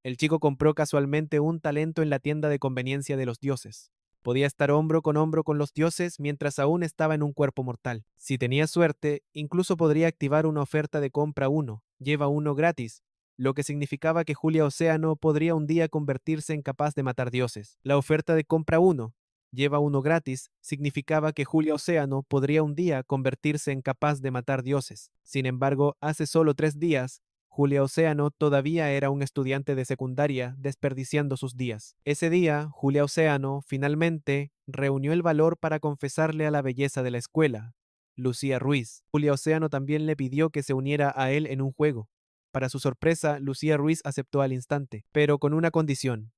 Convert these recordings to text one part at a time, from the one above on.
El chico compró casualmente un talento en la tienda de conveniencia de los dioses. Podía estar hombro con los dioses mientras aún estaba en un cuerpo mortal. Si tenía suerte, incluso podría activar una oferta de compra uno, lleva uno gratis, lo que significaba que Julia Océano podría un día convertirse en capaz de matar dioses. La oferta de compra uno, lleva uno gratis, significaba que Julia Océano podría un día convertirse en capaz de matar dioses. Sin embargo, hace solo 3 días, Julia Océano todavía era un estudiante de secundaria, desperdiciando sus días. Ese día, Julia Océano finalmente reunió el valor para confesarle a la belleza de la escuela, Lucía Ruiz. Julia Océano también le pidió que se uniera a él en un juego. Para su sorpresa, Lucía Ruiz aceptó al instante, pero con una condición.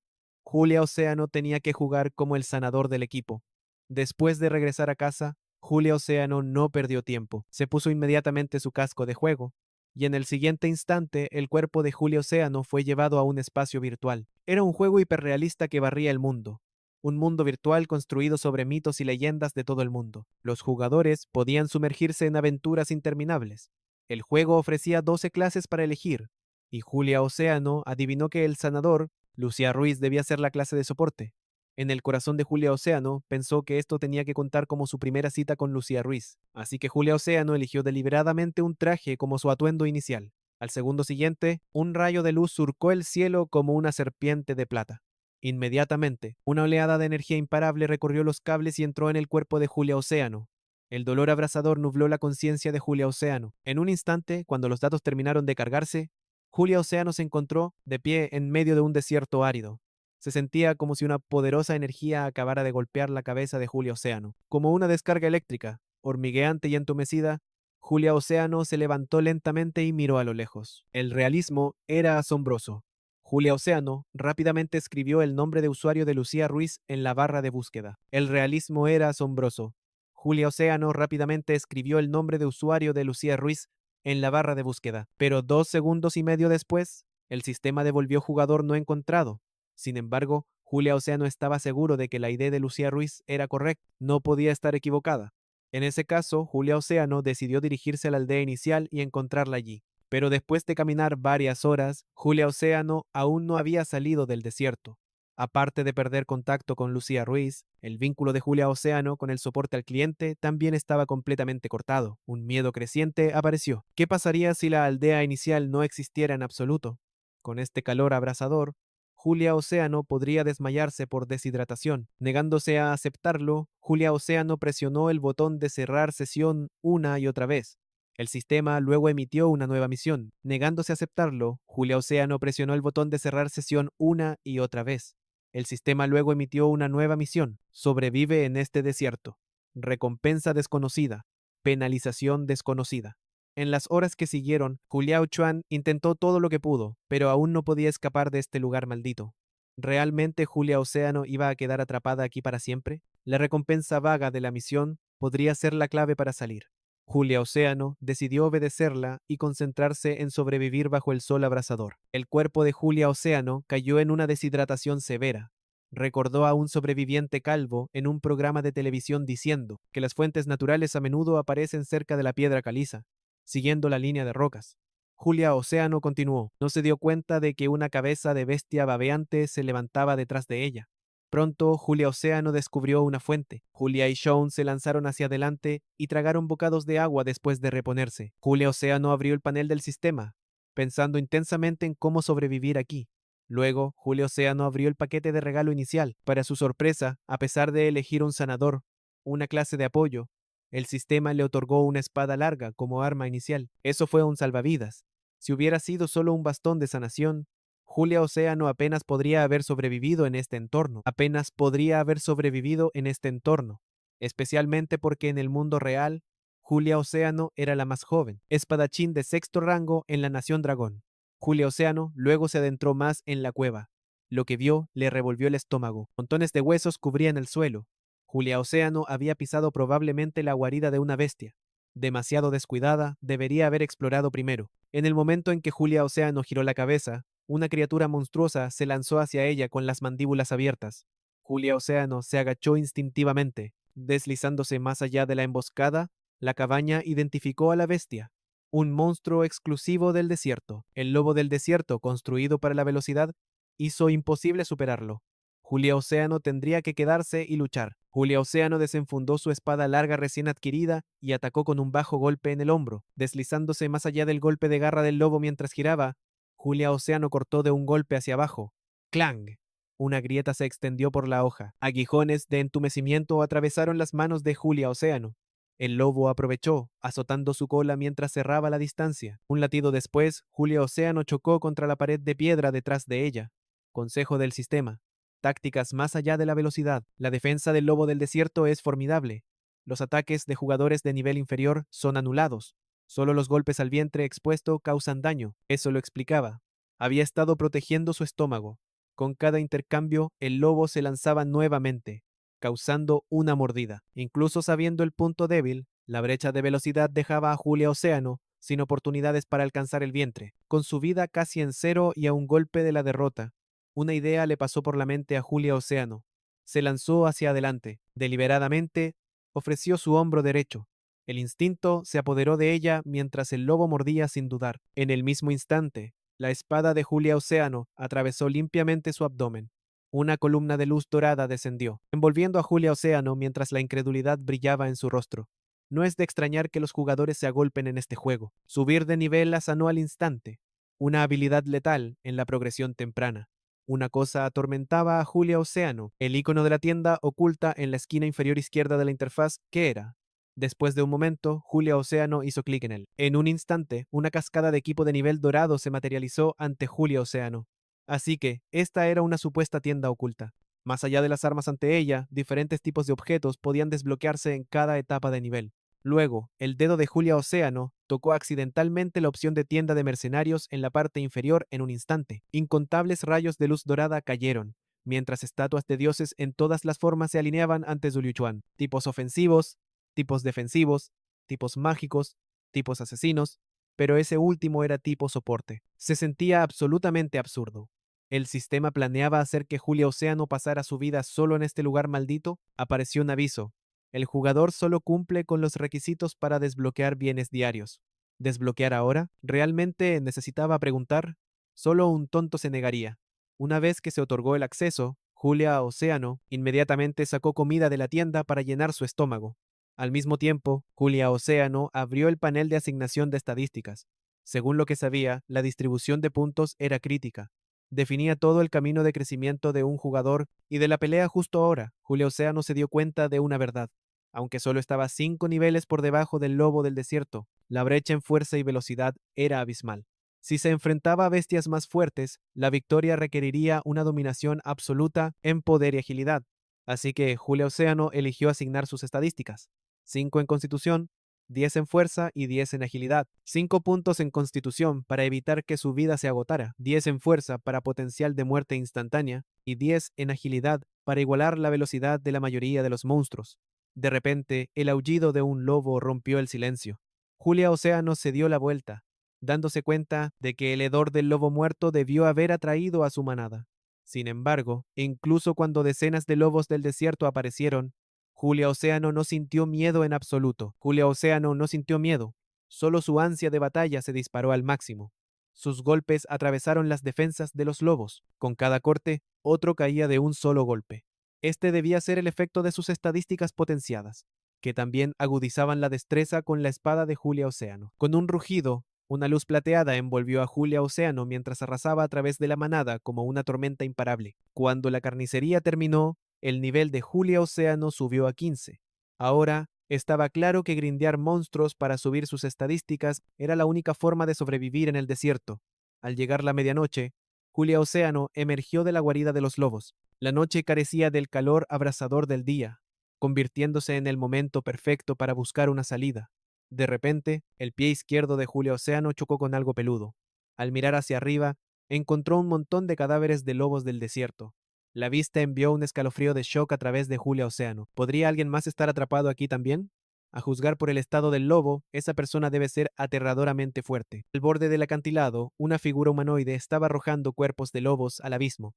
Julia Océano tenía que jugar como el sanador del equipo. Después de regresar a casa, Julia Océano no perdió tiempo. Se puso inmediatamente su casco de juego, y en el siguiente instante el cuerpo de Julia Océano fue llevado a un espacio virtual. Era un juego hiperrealista que barría el mundo. Un mundo virtual construido sobre mitos y leyendas de todo el mundo. Los jugadores podían sumergirse en aventuras interminables. El juego ofrecía 12 clases para elegir, y Julia Océano adivinó que el sanador, Lucía Ruiz, debía ser la clase de soporte. En el corazón de Julia Océano pensó que esto tenía que contar como su primera cita con Lucía Ruiz, así que Julia Océano eligió deliberadamente un traje como su atuendo inicial. Al segundo siguiente, un rayo de luz surcó el cielo como una serpiente de plata. Inmediatamente, una oleada de energía imparable recorrió los cables y entró en el cuerpo de Julia Océano. El dolor abrasador nubló la conciencia de Julia Océano. En un instante, cuando los datos terminaron de cargarse, Julia Océano se encontró de pie en medio de un desierto árido. Se sentía como si una poderosa energía acabara de golpear la cabeza de Julia Océano. Como una descarga eléctrica, hormigueante y entumecida, Julia Océano se levantó lentamente y miró a lo lejos. El realismo era asombroso. Julia Océano rápidamente escribió el nombre de usuario de Lucía Ruiz en la barra de búsqueda. El realismo era asombroso. Julia Océano rápidamente escribió el nombre de usuario de Lucía Ruiz en la barra de búsqueda, pero 2 segundos y medio después, el sistema devolvió jugador no encontrado. Sin embargo, Julia Océano estaba seguro de que la ID de Lucía Ruiz era correcta, no podía estar equivocada. En ese caso, Julia Océano decidió dirigirse a la aldea inicial y encontrarla allí. Pero después de caminar varias horas, Julia Océano aún no había salido del desierto. Aparte de perder contacto con Lucía Ruiz, el vínculo de Julia Océano con el soporte al cliente también estaba completamente cortado. Un miedo creciente apareció. ¿Qué pasaría si la aldea inicial no existiera en absoluto? Con este calor abrasador, Julia Océano podría desmayarse por deshidratación. Negándose a aceptarlo, Julia Océano presionó el botón de cerrar sesión una y otra vez. El sistema luego emitió una nueva misión. Negándose a aceptarlo, Julia Océano presionó el botón de cerrar sesión una y otra vez. El sistema luego emitió una nueva misión. Sobrevive en este desierto. Recompensa desconocida. Penalización desconocida. En las horas que siguieron, Juliao Chuan intentó todo lo que pudo, pero aún no podía escapar de este lugar maldito. ¿Realmente Julia Océano iba a quedar atrapada aquí para siempre? La recompensa vaga de la misión podría ser la clave para salir. Julia Océano decidió obedecerla y concentrarse en sobrevivir bajo el sol abrasador. El cuerpo de Julia Océano cayó en una deshidratación severa. Recordó a un sobreviviente calvo en un programa de televisión diciendo que las fuentes naturales a menudo aparecen cerca de la piedra caliza, siguiendo la línea de rocas. Julia Océano continuó. No se dio cuenta de que una cabeza de bestia babeante se levantaba detrás de ella. Pronto, Julia Océano descubrió una fuente. Julia y Sean se lanzaron hacia adelante y tragaron bocados de agua después de reponerse. Julia Océano abrió el panel del sistema, pensando intensamente en cómo sobrevivir aquí. Luego, Julia Océano abrió el paquete de regalo inicial. Para su sorpresa, a pesar de elegir un sanador, una clase de apoyo, el sistema le otorgó una espada larga como arma inicial. Eso fue un salvavidas. Si hubiera sido solo un bastón de sanación, Julia Océano apenas podría haber sobrevivido en este entorno. Apenas podría haber sobrevivido en este entorno. Especialmente porque en el mundo real, Julia Océano era la más joven, espadachín de sexto rango en la Nación Dragón. Julia Océano luego se adentró más en la cueva. Lo que vio le revolvió el estómago. Montones de huesos cubrían el suelo. Julia Océano había pisado probablemente la guarida de una bestia. Demasiado descuidada, debería haber explorado primero. En el momento en que Julia Océano giró la cabeza, una criatura monstruosa se lanzó hacia ella con las mandíbulas abiertas. Julia Océano se agachó instintivamente. Deslizándose más allá de la emboscada, la cabaña identificó a la bestia. Un monstruo exclusivo del desierto. El lobo del desierto, construido para la velocidad, hizo imposible superarlo. Julia Océano tendría que quedarse y luchar. Julia Océano desenfundó su espada larga recién adquirida y atacó con un bajo golpe en el hombro, deslizándose más allá del golpe de garra del lobo mientras giraba. Julia Océano cortó de un golpe hacia abajo. ¡Clang! Una grieta se extendió por la hoja. Aguijones de entumecimiento atravesaron las manos de Julia Océano. El lobo aprovechó, azotando su cola mientras cerraba la distancia. Un latido después, Julia Océano chocó contra la pared de piedra detrás de ella. Consejo del sistema. Tácticas más allá de la velocidad. La defensa del lobo del desierto es formidable. Los ataques de jugadores de nivel inferior son anulados. Solo los golpes al vientre expuesto causan daño. Eso lo explicaba. Había estado protegiendo su estómago. Con cada intercambio, el lobo se lanzaba nuevamente, causando una mordida. Incluso sabiendo el punto débil, la brecha de velocidad dejaba a Julia Océano sin oportunidades para alcanzar el vientre. Con su vida casi en cero y a un golpe de la derrota, una idea le pasó por la mente a Julia Océano. Se lanzó hacia adelante. Deliberadamente, ofreció su hombro derecho. El instinto se apoderó de ella mientras el lobo mordía sin dudar. En el mismo instante, la espada de Julia Océano atravesó limpiamente su abdomen. Una columna de luz dorada descendió, envolviendo a Julia Océano mientras la incredulidad brillaba en su rostro. No es de extrañar que los jugadores se agolpen en este juego. Subir de nivel la sanó al instante, una habilidad letal en la progresión temprana. Una cosa atormentaba a Julia Océano, el icono de la tienda oculta en la esquina inferior izquierda de la interfaz. ¿Qué era? Después de un momento, Julia Océano hizo clic en él. En un instante, una cascada de equipo de nivel dorado se materializó ante Julia Océano. Así que, esta era una supuesta tienda oculta. Más allá de las armas ante ella, diferentes tipos de objetos podían desbloquearse en cada etapa de nivel. Luego, el dedo de Julia Océano tocó accidentalmente la opción de tienda de mercenarios en la parte inferior en un instante. Incontables rayos de luz dorada cayeron, mientras estatuas de dioses en todas las formas se alineaban ante Zuliuchuan. Tipos ofensivos, tipos defensivos, tipos mágicos, tipos asesinos, pero ese último era tipo soporte. Se sentía absolutamente absurdo. ¿El sistema planeaba hacer que Julia Océano pasara su vida solo en este lugar maldito? Apareció un aviso. El jugador solo cumple con los requisitos para desbloquear bienes diarios. ¿Desbloquear ahora? ¿Realmente necesitaba preguntar? Solo un tonto se negaría. Una vez que se otorgó el acceso, Julia Océano inmediatamente sacó comida de la tienda para llenar su estómago. Al mismo tiempo, Julia Océano abrió el panel de asignación de estadísticas. Según lo que sabía, la distribución de puntos era crítica. Definía todo el camino de crecimiento de un jugador y de la pelea justo ahora. Julia Océano se dio cuenta de una verdad. Aunque solo estaba 5 niveles por debajo del lobo del desierto, la brecha en fuerza y velocidad era abismal. Si se enfrentaba a bestias más fuertes, la victoria requeriría una dominación absoluta en poder y agilidad. Así que Julia Océano eligió asignar sus estadísticas. 5 en constitución, 10 en fuerza y 10 en agilidad. 5 puntos en constitución para evitar que su vida se agotara, 10 en fuerza para potencial de muerte instantánea y 10 en agilidad para igualar la velocidad de la mayoría de los monstruos. De repente, el aullido de un lobo rompió el silencio. Julia Océano se dio la vuelta, dándose cuenta de que el hedor del lobo muerto debió haber atraído a su manada. Sin embargo, incluso cuando decenas de lobos del desierto aparecieron, Julia Océano no sintió miedo en absoluto. Julia Océano no sintió miedo. Solo su ansia de batalla se disparó al máximo. Sus golpes atravesaron las defensas de los lobos. Con cada corte, otro caía de un solo golpe. Este debía ser el efecto de sus estadísticas potenciadas, que también agudizaban la destreza con la espada de Julia Océano. Con un rugido, una luz plateada envolvió a Julia Océano mientras arrasaba a través de la manada como una tormenta imparable. Cuando la carnicería terminó, el nivel de Julia Océano subió a 15. Ahora, estaba claro que grindear monstruos para subir sus estadísticas era la única forma de sobrevivir en el desierto. Al llegar la medianoche, Julia Océano emergió de la guarida de los lobos. La noche carecía del calor abrasador del día, convirtiéndose en el momento perfecto para buscar una salida. De repente, el pie izquierdo de Julia Océano chocó con algo peludo. Al mirar hacia arriba, encontró un montón de cadáveres de lobos del desierto. La vista envió un escalofrío de shock a través de Julia Océano. ¿Podría alguien más estar atrapado aquí también? A juzgar por el estado del lobo, esa persona debe ser aterradoramente fuerte. Al borde del acantilado, una figura humanoide estaba arrojando cuerpos de lobos al abismo.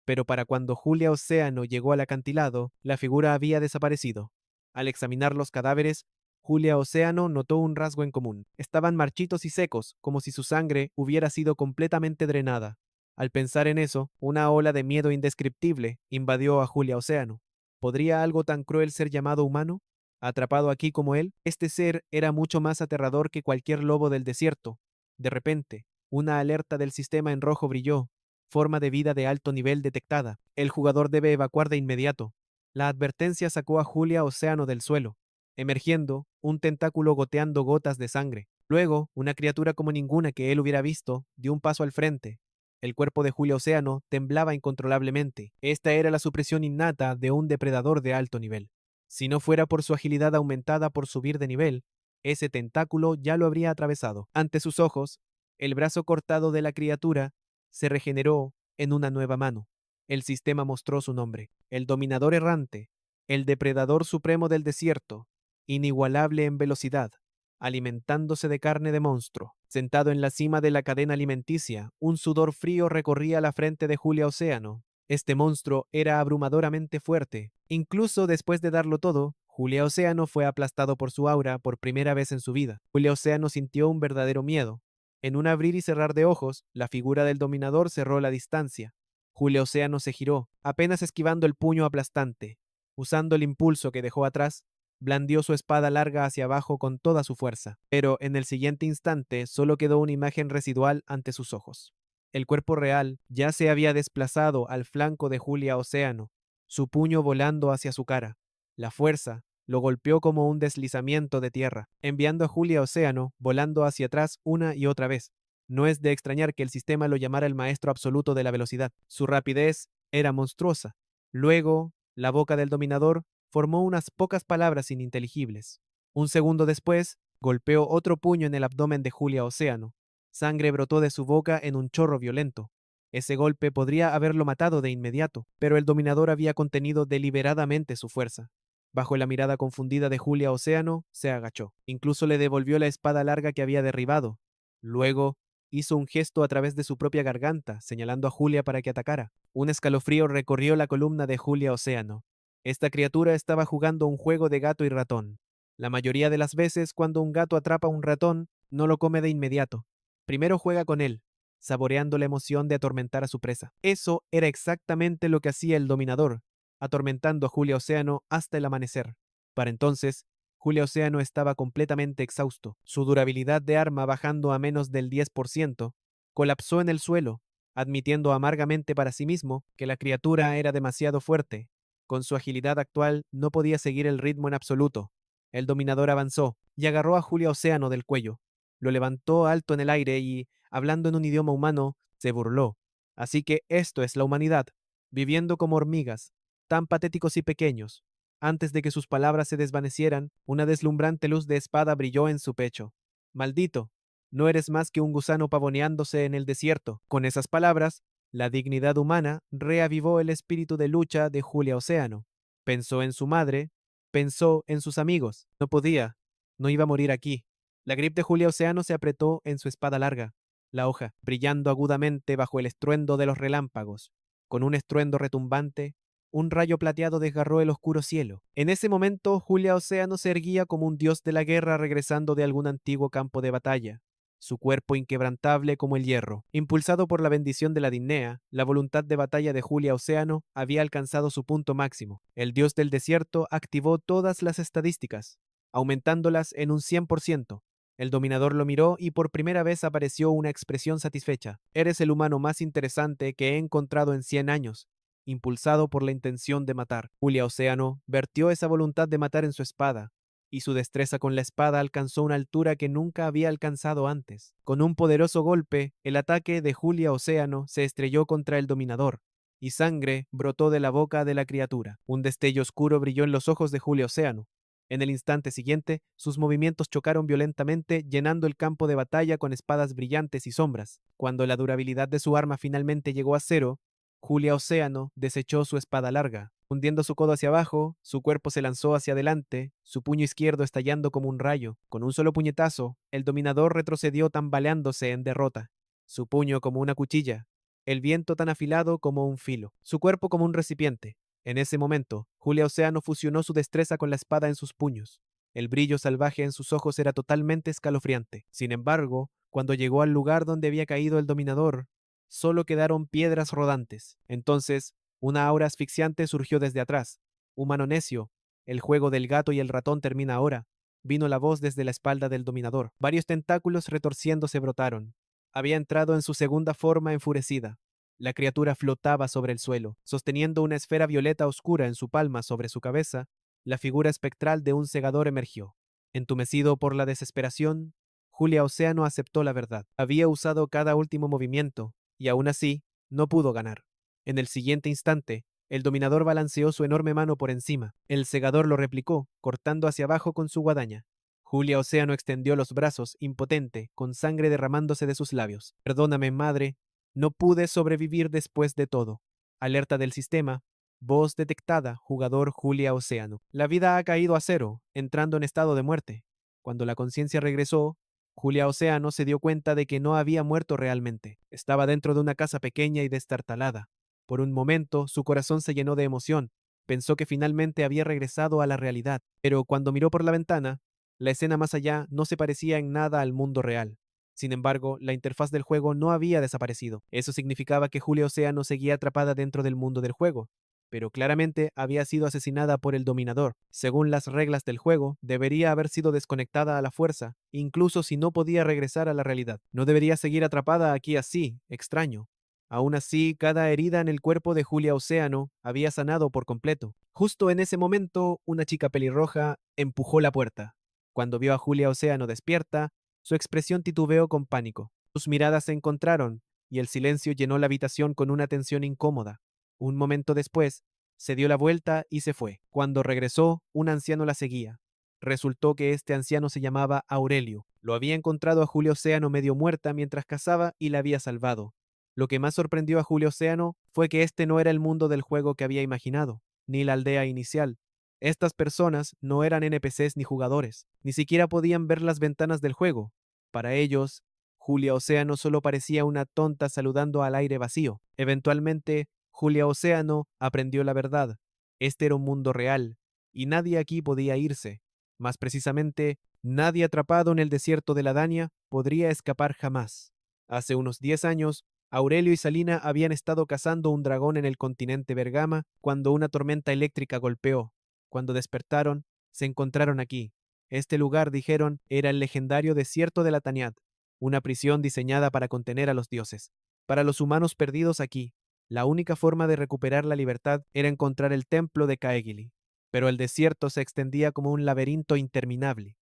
Pero para cuando Julia Océano llegó al acantilado, la figura había desaparecido. Al examinar los cadáveres, Julia Océano notó un rasgo en común. Estaban marchitos y secos, como si su sangre hubiera sido completamente drenada. Al pensar en eso, una ola de miedo indescriptible invadió a Julia Océano. ¿Podría algo tan cruel ser llamado humano? Atrapado aquí como él, este ser era mucho más aterrador que cualquier lobo del desierto. De repente, una alerta del sistema en rojo brilló. Forma de vida de alto nivel detectada. El jugador debe evacuar de inmediato. La advertencia sacó a Julia Océano del suelo, emergiendo un tentáculo goteando gotas de sangre. Luego, una criatura como ninguna que él hubiera visto dio un paso al frente. El cuerpo de Julia Océano temblaba incontrolablemente. Esta era la supresión innata de un depredador de alto nivel. Si no fuera por su agilidad aumentada por subir de nivel, ese tentáculo ya lo habría atravesado. Ante sus ojos, el brazo cortado de la criatura se regeneró en una nueva mano. El sistema mostró su nombre, el dominador errante, el depredador supremo del desierto, inigualable en velocidad, alimentándose de carne de monstruo. Sentado en la cima de la cadena alimenticia, un sudor frío recorría la frente de Julia Océano. Este monstruo era abrumadoramente fuerte. Incluso después de darlo todo, Julia Océano fue aplastado por su aura por primera vez en su vida. Julia Océano sintió un verdadero miedo. En un abrir y cerrar de ojos, la figura del dominador cerró la distancia. Julia Océano se giró, apenas esquivando el puño aplastante. Usando el impulso que dejó atrás, blandió su espada larga hacia abajo con toda su fuerza, pero en el siguiente instante solo quedó una imagen residual ante sus ojos. El cuerpo real ya se había desplazado al flanco de Julia Océano, su puño volando hacia su cara. La fuerza lo golpeó como un deslizamiento de tierra, enviando a Julia Océano volando hacia atrás una y otra vez. No es de extrañar que el sistema lo llamara el maestro absoluto de la velocidad. Su rapidez era monstruosa. Luego, la boca del dominador formó unas pocas palabras ininteligibles. Un segundo después, golpeó otro puño en el abdomen de Julia Océano. Sangre brotó de su boca en un chorro violento. Ese golpe podría haberlo matado de inmediato, pero el dominador había contenido deliberadamente su fuerza. Bajo la mirada confundida de Julia Océano, se agachó. Incluso le devolvió la espada larga que había derribado. Luego, hizo un gesto a través de su propia garganta, señalando a Julia para que atacara. Un escalofrío recorrió la columna de Julia Océano. Esta criatura estaba jugando un juego de gato y ratón. La mayoría de las veces, cuando un gato atrapa a un ratón, no lo come de inmediato. Primero juega con él, saboreando la emoción de atormentar a su presa. Eso era exactamente lo que hacía el dominador, atormentando a Julia Océano hasta el amanecer. Para entonces, Julia Océano estaba completamente exhausto. Su durabilidad de arma bajando a menos del 10%, colapsó en el suelo, admitiendo amargamente para sí mismo que la criatura era demasiado fuerte. Con su agilidad actual no podía seguir el ritmo en absoluto. El dominador avanzó y agarró a Julia Océano del cuello. Lo levantó alto en el aire y, hablando en un idioma humano, se burló. Así que esto es la humanidad, viviendo como hormigas, tan patéticos y pequeños. Antes de que sus palabras se desvanecieran, una deslumbrante luz de espada brilló en su pecho. Maldito, no eres más que un gusano pavoneándose en el desierto. Con esas palabras, la dignidad humana reavivó el espíritu de lucha de Julia Océano. Pensó en su madre, pensó en sus amigos. No podía, no iba a morir aquí. La grip de Julia Océano se apretó en su espada larga, la hoja brillando agudamente bajo el estruendo de los relámpagos. Con un estruendo retumbante, un rayo plateado desgarró el oscuro cielo. En ese momento, Julia Océano se erguía como un dios de la guerra regresando de algún antiguo campo de batalla, su cuerpo inquebrantable como el hierro. Impulsado por la bendición de la Dinnea, la voluntad de batalla de Julia Océano había alcanzado su punto máximo. El dios del desierto activó todas las estadísticas, aumentándolas en un 100%. El dominador lo miró y por primera vez apareció una expresión satisfecha. Eres el humano más interesante que he encontrado en 100 años, impulsado por la intención de matar. Julia Océano vertió esa voluntad de matar en su espada, y su destreza con la espada alcanzó una altura que nunca había alcanzado antes. Con un poderoso golpe, el ataque de Julia Océano se estrelló contra el dominador, y sangre brotó de la boca de la criatura. Un destello oscuro brilló en los ojos de Julia Océano. En el instante siguiente, sus movimientos chocaron violentamente, llenando el campo de batalla con espadas brillantes y sombras. Cuando la durabilidad de su arma finalmente llegó a cero, Julia Océano desechó su espada larga. Hundiendo su codo hacia abajo, su cuerpo se lanzó hacia adelante, su puño izquierdo estallando como un rayo. Con un solo puñetazo, el dominador retrocedió tambaleándose en derrota. Su puño como una cuchilla, el viento tan afilado como un filo, su cuerpo como un recipiente. En ese momento, Julia Océano fusionó su destreza con la espada en sus puños. El brillo salvaje en sus ojos era totalmente escalofriante. Sin embargo, cuando llegó al lugar donde había caído el dominador, solo quedaron piedras rodantes. Entonces, una aura asfixiante surgió desde atrás. Humano necio, el juego del gato y el ratón termina ahora. Vino la voz desde la espalda del dominador. Varios tentáculos retorciéndose brotaron. Había entrado en su segunda forma enfurecida. La criatura flotaba sobre el suelo, sosteniendo una esfera violeta oscura en su palma sobre su cabeza. La figura espectral de un segador emergió. Entumecido por la desesperación, Julia Océano aceptó la verdad. Había usado cada último movimiento, y aún así, no pudo ganar. En el siguiente instante, el dominador balanceó su enorme mano por encima. El segador lo replicó, cortando hacia abajo con su guadaña. Julia Océano extendió los brazos, impotente, con sangre derramándose de sus labios. Perdóname, madre, no pude sobrevivir después de todo. Alerta del sistema. Voz detectada, jugador Julia Océano. La vida ha caído a cero, entrando en estado de muerte. Cuando la conciencia regresó, Julia Océano se dio cuenta de que no había muerto realmente. Estaba dentro de una casa pequeña y destartalada. Por un momento, su corazón se llenó de emoción. Pensó que finalmente había regresado a la realidad, pero cuando miró por la ventana, la escena más allá no se parecía en nada al mundo real. Sin embargo, la interfaz del juego no había desaparecido. Eso significaba que Julia Océano seguía atrapada dentro del mundo del juego, pero claramente había sido asesinada por el dominador. Según las reglas del juego, debería haber sido desconectada a la fuerza, incluso si no podía regresar a la realidad. No debería seguir atrapada aquí así, extraño. Aún así, cada herida en el cuerpo de Julia Océano había sanado por completo. Justo en ese momento, una chica pelirroja empujó la puerta. Cuando vio a Julia Océano despierta, su expresión titubeó con pánico. Sus miradas se encontraron, y el silencio llenó la habitación con una tensión incómoda. Un momento después, se dio la vuelta y se fue. Cuando regresó, un anciano la seguía. Resultó que este anciano se llamaba Aurelio. Lo había encontrado a Julia Océano medio muerta mientras cazaba y la había salvado. Lo que más sorprendió a Julia Océano fue que este no era el mundo del juego que había imaginado, ni la aldea inicial. Estas personas no eran NPCs ni jugadores, ni siquiera podían ver las ventanas del juego. Para ellos, Julia Océano solo parecía una tonta saludando al aire vacío. Eventualmente, Julia Océano aprendió la verdad. Este era un mundo real, y nadie aquí podía irse. Más precisamente, nadie atrapado en el desierto de la Dania podría escapar jamás. Hace unos 10 años, Aurelio y Salina habían estado cazando un dragón en el continente Bergama cuando una tormenta eléctrica golpeó. Cuando despertaron, se encontraron aquí. Este lugar, dijeron, era el legendario desierto de la Taniad, una prisión diseñada para contener a los dioses. Para los humanos perdidos aquí, la única forma de recuperar la libertad era encontrar el templo de Caegili. Pero el desierto se extendía como un laberinto interminable.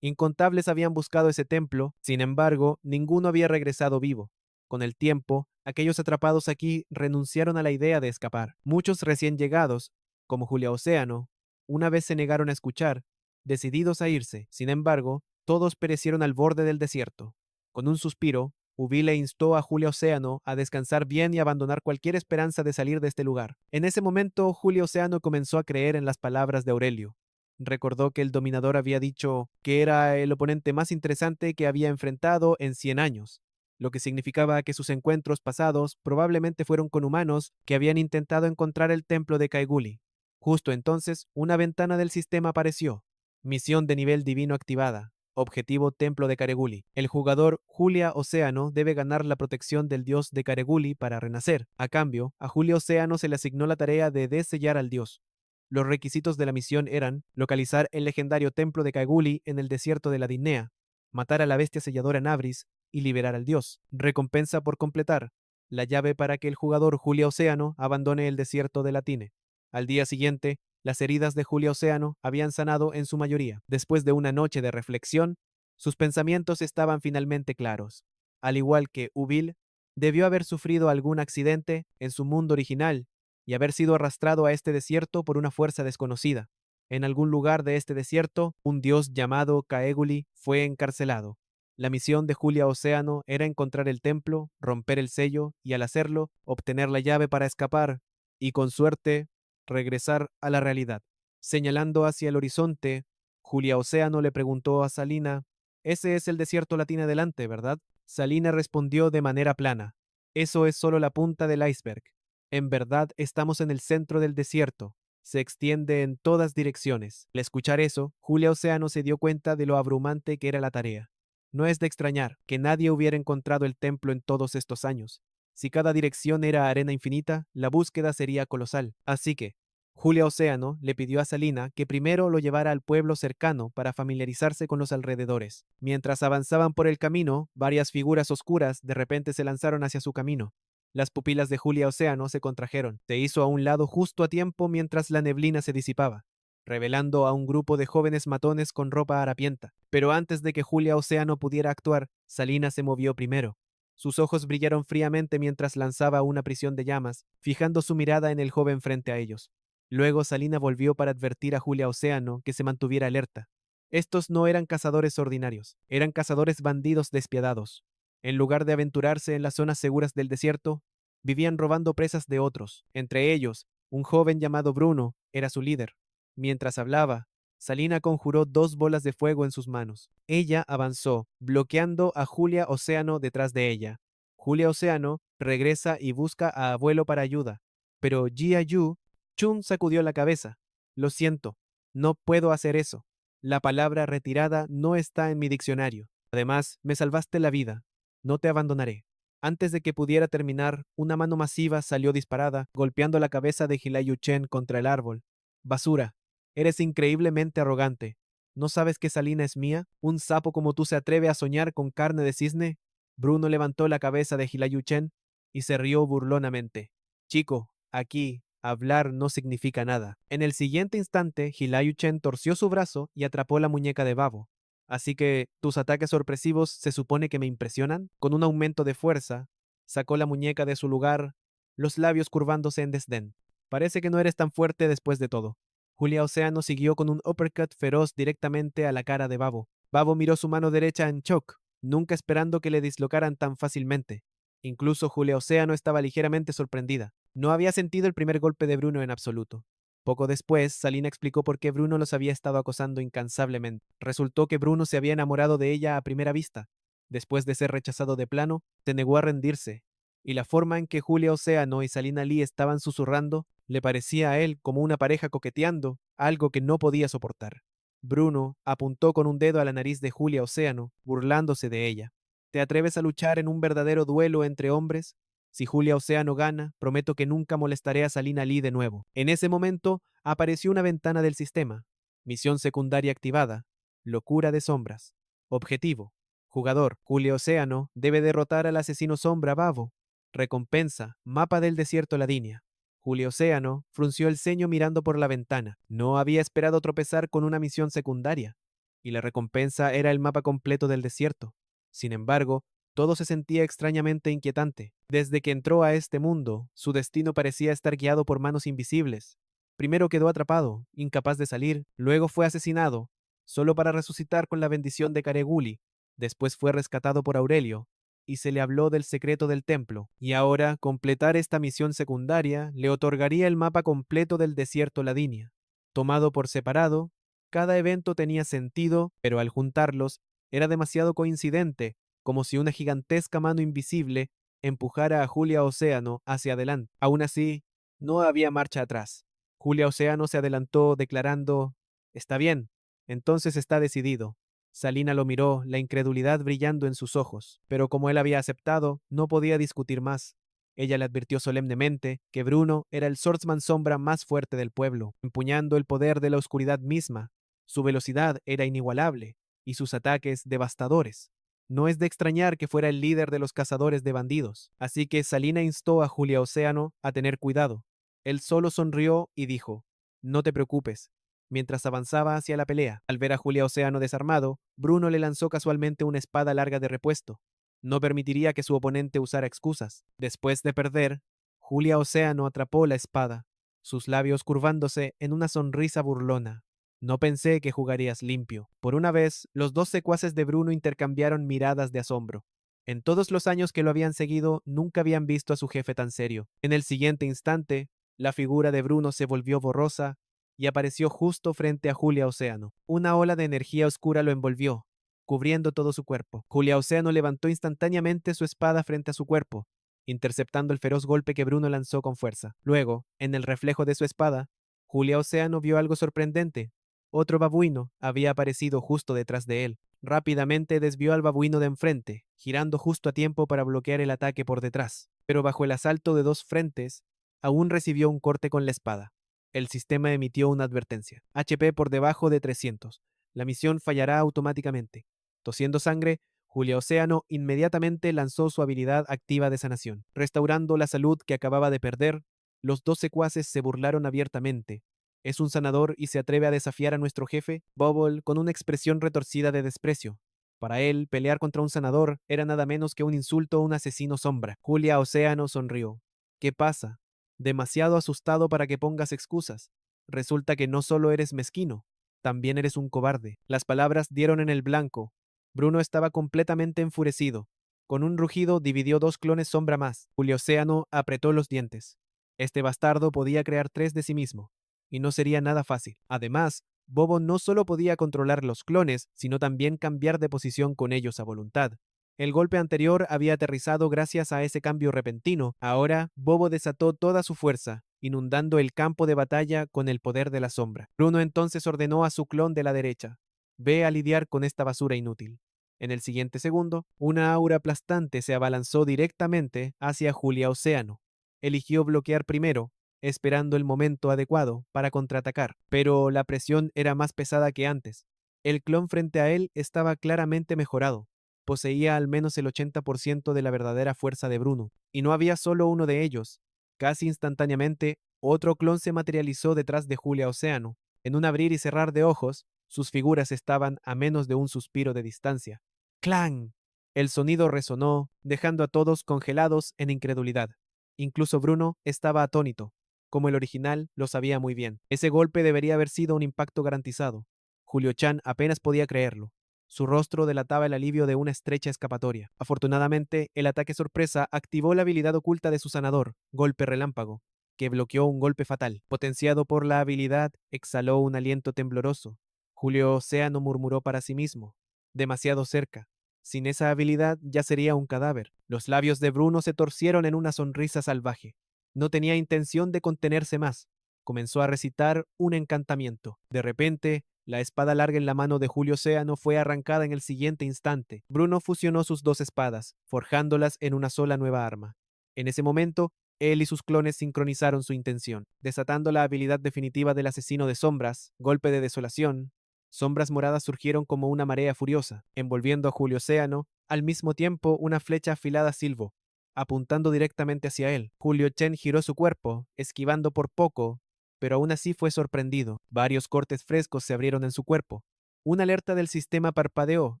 Incontables habían buscado ese templo, sin embargo, ninguno había regresado vivo. Con el tiempo, aquellos atrapados aquí renunciaron a la idea de escapar. Muchos recién llegados, como Julia Océano, una vez se negaron a escuchar, decididos a irse. Sin embargo, todos perecieron al borde del desierto. Con un suspiro, Ubile instó a Julia Océano a descansar bien y abandonar cualquier esperanza de salir de este lugar. En ese momento, Julia Océano comenzó a creer en las palabras de Aurelio. Recordó que el dominador había dicho que era el oponente más interesante que había enfrentado en 100 años, lo que significaba que sus encuentros pasados probablemente fueron con humanos que habían intentado encontrar el templo de Caeguli. Justo entonces, una ventana del sistema apareció. Misión de nivel divino activada. Objetivo Templo de Careguli. El jugador Julia Océano debe ganar la protección del dios de Careguli para renacer. A cambio, a Julia Océano se le asignó la tarea de desellar al dios. Los requisitos de la misión eran localizar el legendario templo de Caeguli en el desierto de la Dinea, matar a la bestia selladora Nabris y liberar al dios. Recompensa por completar. La llave para que el jugador Julia Océano abandone el desierto de Latine. Al día siguiente, las heridas de Julia Océano habían sanado en su mayoría. Después de una noche de reflexión, sus pensamientos estaban finalmente claros. Al igual que Ubil, debió haber sufrido algún accidente en su mundo original y haber sido arrastrado a este desierto por una fuerza desconocida. En algún lugar de este desierto, un dios llamado Caeguli fue encarcelado. La misión de Julia Océano era encontrar el templo, romper el sello y al hacerlo, obtener la llave para escapar y, con suerte, regresar a la realidad. Señalando hacia el horizonte, Julia Océano le preguntó a Salina: «Ese es el desierto latino adelante, ¿verdad?». Salina respondió de manera plana: «Eso es solo la punta del iceberg. En verdad estamos en el centro del desierto. Se extiende en todas direcciones». Al escuchar eso, Julia Océano se dio cuenta de lo abrumante que era la tarea. No es de extrañar que nadie hubiera encontrado el templo en todos estos años. Si cada dirección era arena infinita, la búsqueda sería colosal. Así que, Julia Océano le pidió a Salina que primero lo llevara al pueblo cercano para familiarizarse con los alrededores. Mientras avanzaban por el camino, varias figuras oscuras de repente se lanzaron hacia su camino. Las pupilas de Julia Océano se contrajeron. Se hizo a un lado justo a tiempo mientras la neblina se disipaba, revelando a un grupo de jóvenes matones con ropa harapienta. Pero antes de que Julia Océano pudiera actuar, Salina se movió primero. Sus ojos brillaron fríamente mientras lanzaba una prisión de llamas, fijando su mirada en el joven frente a ellos. Luego Salina volvió para advertir a Julia Océano que se mantuviera alerta. Estos no eran cazadores ordinarios, eran cazadores bandidos despiadados. En lugar de aventurarse en las zonas seguras del desierto, vivían robando presas de otros. Entre ellos, un joven llamado Bruno era su líder. Mientras hablaba, Salina conjuró 2 bolas de fuego en sus manos. Ella avanzó, bloqueando a Julia Océano detrás de ella. Julia Océano regresa y busca a Abuelo para ayuda, pero Jia Yu Chun sacudió la cabeza. Lo siento, no puedo hacer eso. La palabra retirada no está en mi diccionario. Además, me salvaste la vida. No te abandonaré. Antes de que pudiera terminar, una mano masiva salió disparada, golpeando la cabeza de Hilayu Chen contra el árbol. Basura. Eres increíblemente arrogante. ¿No sabes que Salina es mía? ¿Un sapo como tú se atreve a soñar con carne de cisne? Bruno levantó la cabeza de Hilayu Chen y se rió burlonamente. Chico, aquí, hablar no significa nada. En el siguiente instante, Hilayu Chen torció su brazo y atrapó la muñeca de Babo. Así que, ¿tus ataques sorpresivos se supone que me impresionan? Con un aumento de fuerza, sacó la muñeca de su lugar, los labios curvándose en desdén. Parece que no eres tan fuerte después de todo. Julia Océano siguió con un uppercut feroz directamente a la cara de Babo. Babo miró su mano derecha en shock, nunca esperando que le dislocaran tan fácilmente. Incluso Julia Océano estaba ligeramente sorprendida. No había sentido el primer golpe de Bruno en absoluto. Poco después, Salina explicó por qué Bruno los había estado acosando incansablemente. Resultó que Bruno se había enamorado de ella a primera vista. Después de ser rechazado de plano, se negó a rendirse, y la forma en que Julia Océano y Salina Lee estaban susurrando le parecía a él como una pareja coqueteando, algo que no podía soportar. Bruno apuntó con un dedo a la nariz de Julia Océano, burlándose de ella. ¿Te atreves a luchar en un verdadero duelo entre hombres? Si Julia Océano gana, prometo que nunca molestaré a Salina Lee de nuevo. En ese momento, apareció una ventana del sistema. Misión secundaria activada. Locura de sombras. Objetivo. Jugador. Julia Océano debe derrotar al asesino sombra Babo. Recompensa. Mapa del desierto Ladinia. Julia Océano frunció el ceño mirando por la ventana. No había esperado tropezar con una misión secundaria. Y la recompensa era el mapa completo del desierto. Sin embargo, todo se sentía extrañamente inquietante. Desde que entró a este mundo, su destino parecía estar guiado por manos invisibles. Primero quedó atrapado, incapaz de salir, luego fue asesinado, solo para resucitar con la bendición de Careguli. Después fue rescatado por Aurelio, y se le habló del secreto del templo. Y ahora, completar esta misión secundaria le otorgaría el mapa completo del desierto Ladinia. Tomado por separado, cada evento tenía sentido, pero al juntarlos, era demasiado coincidente, como si una gigantesca mano invisible empujara a Julia Océano hacia adelante. Aún así, no había marcha atrás. Julia Océano se adelantó declarando, «Está bien, entonces está decidido». Salina lo miró, la incredulidad brillando en sus ojos, pero como él había aceptado, no podía discutir más. Ella le advirtió solemnemente que Bruno era el swordsman sombra más fuerte del pueblo, empuñando el poder de la oscuridad misma. Su velocidad era inigualable, y sus ataques devastadores. No es de extrañar que fuera el líder de los cazadores de bandidos, así que Salina instó a Julia Océano a tener cuidado. Él solo sonrió y dijo, «No te preocupes». Mientras avanzaba hacia la pelea, al ver a Julia Océano desarmado, Bruno le lanzó casualmente una espada larga de repuesto. No permitiría que su oponente usara excusas. Después de perder, Julia Océano atrapó la espada, sus labios curvándose en una sonrisa burlona. No pensé que jugarías limpio. Por una vez, los dos secuaces de Bruno intercambiaron miradas de asombro. En todos los años que lo habían seguido, nunca habían visto a su jefe tan serio. En el siguiente instante, la figura de Bruno se volvió borrosa y apareció justo frente a Julia Océano. Una ola de energía oscura lo envolvió, cubriendo todo su cuerpo. Julia Océano levantó instantáneamente su espada frente a su cuerpo, interceptando el feroz golpe que Bruno lanzó con fuerza. Luego, en el reflejo de su espada, Julia Océano vio algo sorprendente. Otro babuino había aparecido justo detrás de él. Rápidamente desvió al babuino de enfrente, girando justo a tiempo para bloquear el ataque por detrás. pero bajo el asalto de dos frentes, aún recibió un corte con la espada. El sistema emitió una advertencia. HP por debajo de 300. La misión fallará automáticamente. Tosiendo sangre, Julia Océano inmediatamente lanzó su habilidad activa de sanación. Restaurando la salud que acababa de perder, los dos secuaces se burlaron abiertamente. ¿Es un sanador y se atreve a desafiar a nuestro jefe? Bubble, con una expresión retorcida de desprecio. Para él, pelear contra un sanador era nada menos que un insulto a un asesino sombra. Julia Océano sonrió. ¿Qué pasa? Demasiado asustado para que pongas excusas. Resulta que no solo eres mezquino, también eres un cobarde. Las palabras dieron en el blanco. Bruno estaba completamente enfurecido. Con un rugido dividió dos clones sombra más. Julio Océano apretó los dientes. Este bastardo podía crear tres de sí mismo, y no sería nada fácil. Además, Bobo no solo podía controlar los clones, sino también cambiar de posición con ellos a voluntad. El golpe anterior había aterrizado gracias a ese cambio repentino. Ahora, Bobo desató toda su fuerza, inundando el campo de batalla con el poder de la sombra. Bruno entonces ordenó a su clon de la derecha: ve a lidiar con esta basura inútil. En el siguiente segundo, una aura aplastante se abalanzó directamente hacia Julia Océano. Eligió bloquear primero, esperando el momento adecuado para contraatacar, pero la presión era más pesada que antes. El clon frente a él estaba claramente mejorado. Poseía al menos el 80% de la verdadera fuerza de Bruno, y no había solo uno de ellos. Casi instantáneamente, otro clon se materializó detrás de Julia Océano. En un abrir y cerrar de ojos, sus figuras estaban a menos de un suspiro de distancia. ¡Clang! El sonido resonó, dejando a todos congelados en incredulidad. Incluso Bruno estaba atónito. Como el original, lo sabía muy bien. Ese golpe debería haber sido un impacto garantizado. Julio Chan apenas podía creerlo. Su rostro delataba el alivio de una estrecha escapatoria. Afortunadamente, el ataque sorpresa activó la habilidad oculta de su sanador, Golpe Relámpago, que bloqueó un golpe fatal. Potenciado por la habilidad, exhaló un aliento tembloroso. Julio Océano murmuró para sí mismo: demasiado cerca. Sin esa habilidad ya sería un cadáver. Los labios de Bruno se torcieron en una sonrisa salvaje. No tenía intención de contenerse más. Comenzó a recitar un encantamiento. De repente, la espada larga en la mano de Julio Océano fue arrancada en el siguiente instante. Bruno fusionó sus dos espadas, forjándolas en una sola nueva arma. En ese momento, él y sus clones sincronizaron su intención, desatando la habilidad definitiva del asesino de sombras, Golpe de Desolación. Sombras moradas surgieron como una marea furiosa, envolviendo a Julio Océano. Al mismo tiempo, una flecha afilada silbó, apuntando directamente hacia él. Julio Chen giró su cuerpo, esquivando por poco, pero aún así fue sorprendido. Varios cortes frescos se abrieron en su cuerpo. Una alerta del sistema parpadeó,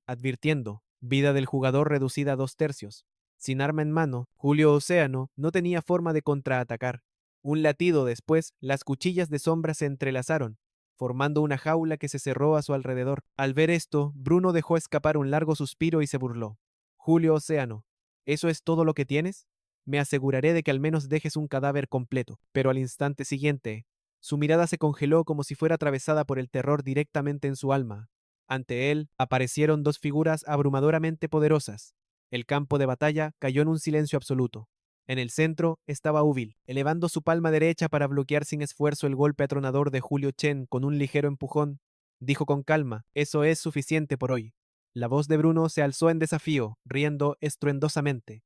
advirtiendo: vida del jugador reducida a 2/3. Sin arma en mano, Julio Océano no tenía forma de contraatacar. Un latido después, las cuchillas de sombra se entrelazaron, formando una jaula que se cerró a su alrededor. Al ver esto, Bruno dejó escapar un largo suspiro y se burló. Julio Océano, ¿eso es todo lo que tienes? Me aseguraré de que al menos dejes un cadáver completo. Pero al instante siguiente, su mirada se congeló como si fuera atravesada por el terror directamente en su alma. Ante él aparecieron dos figuras abrumadoramente poderosas. El campo de batalla cayó en un silencio absoluto. En el centro estaba Uvil, elevando su palma derecha para bloquear sin esfuerzo el golpe atronador de Julio Chen con un ligero empujón. Dijo con calma: eso es suficiente por hoy. La voz de Bruno se alzó en desafío, riendo estruendosamente.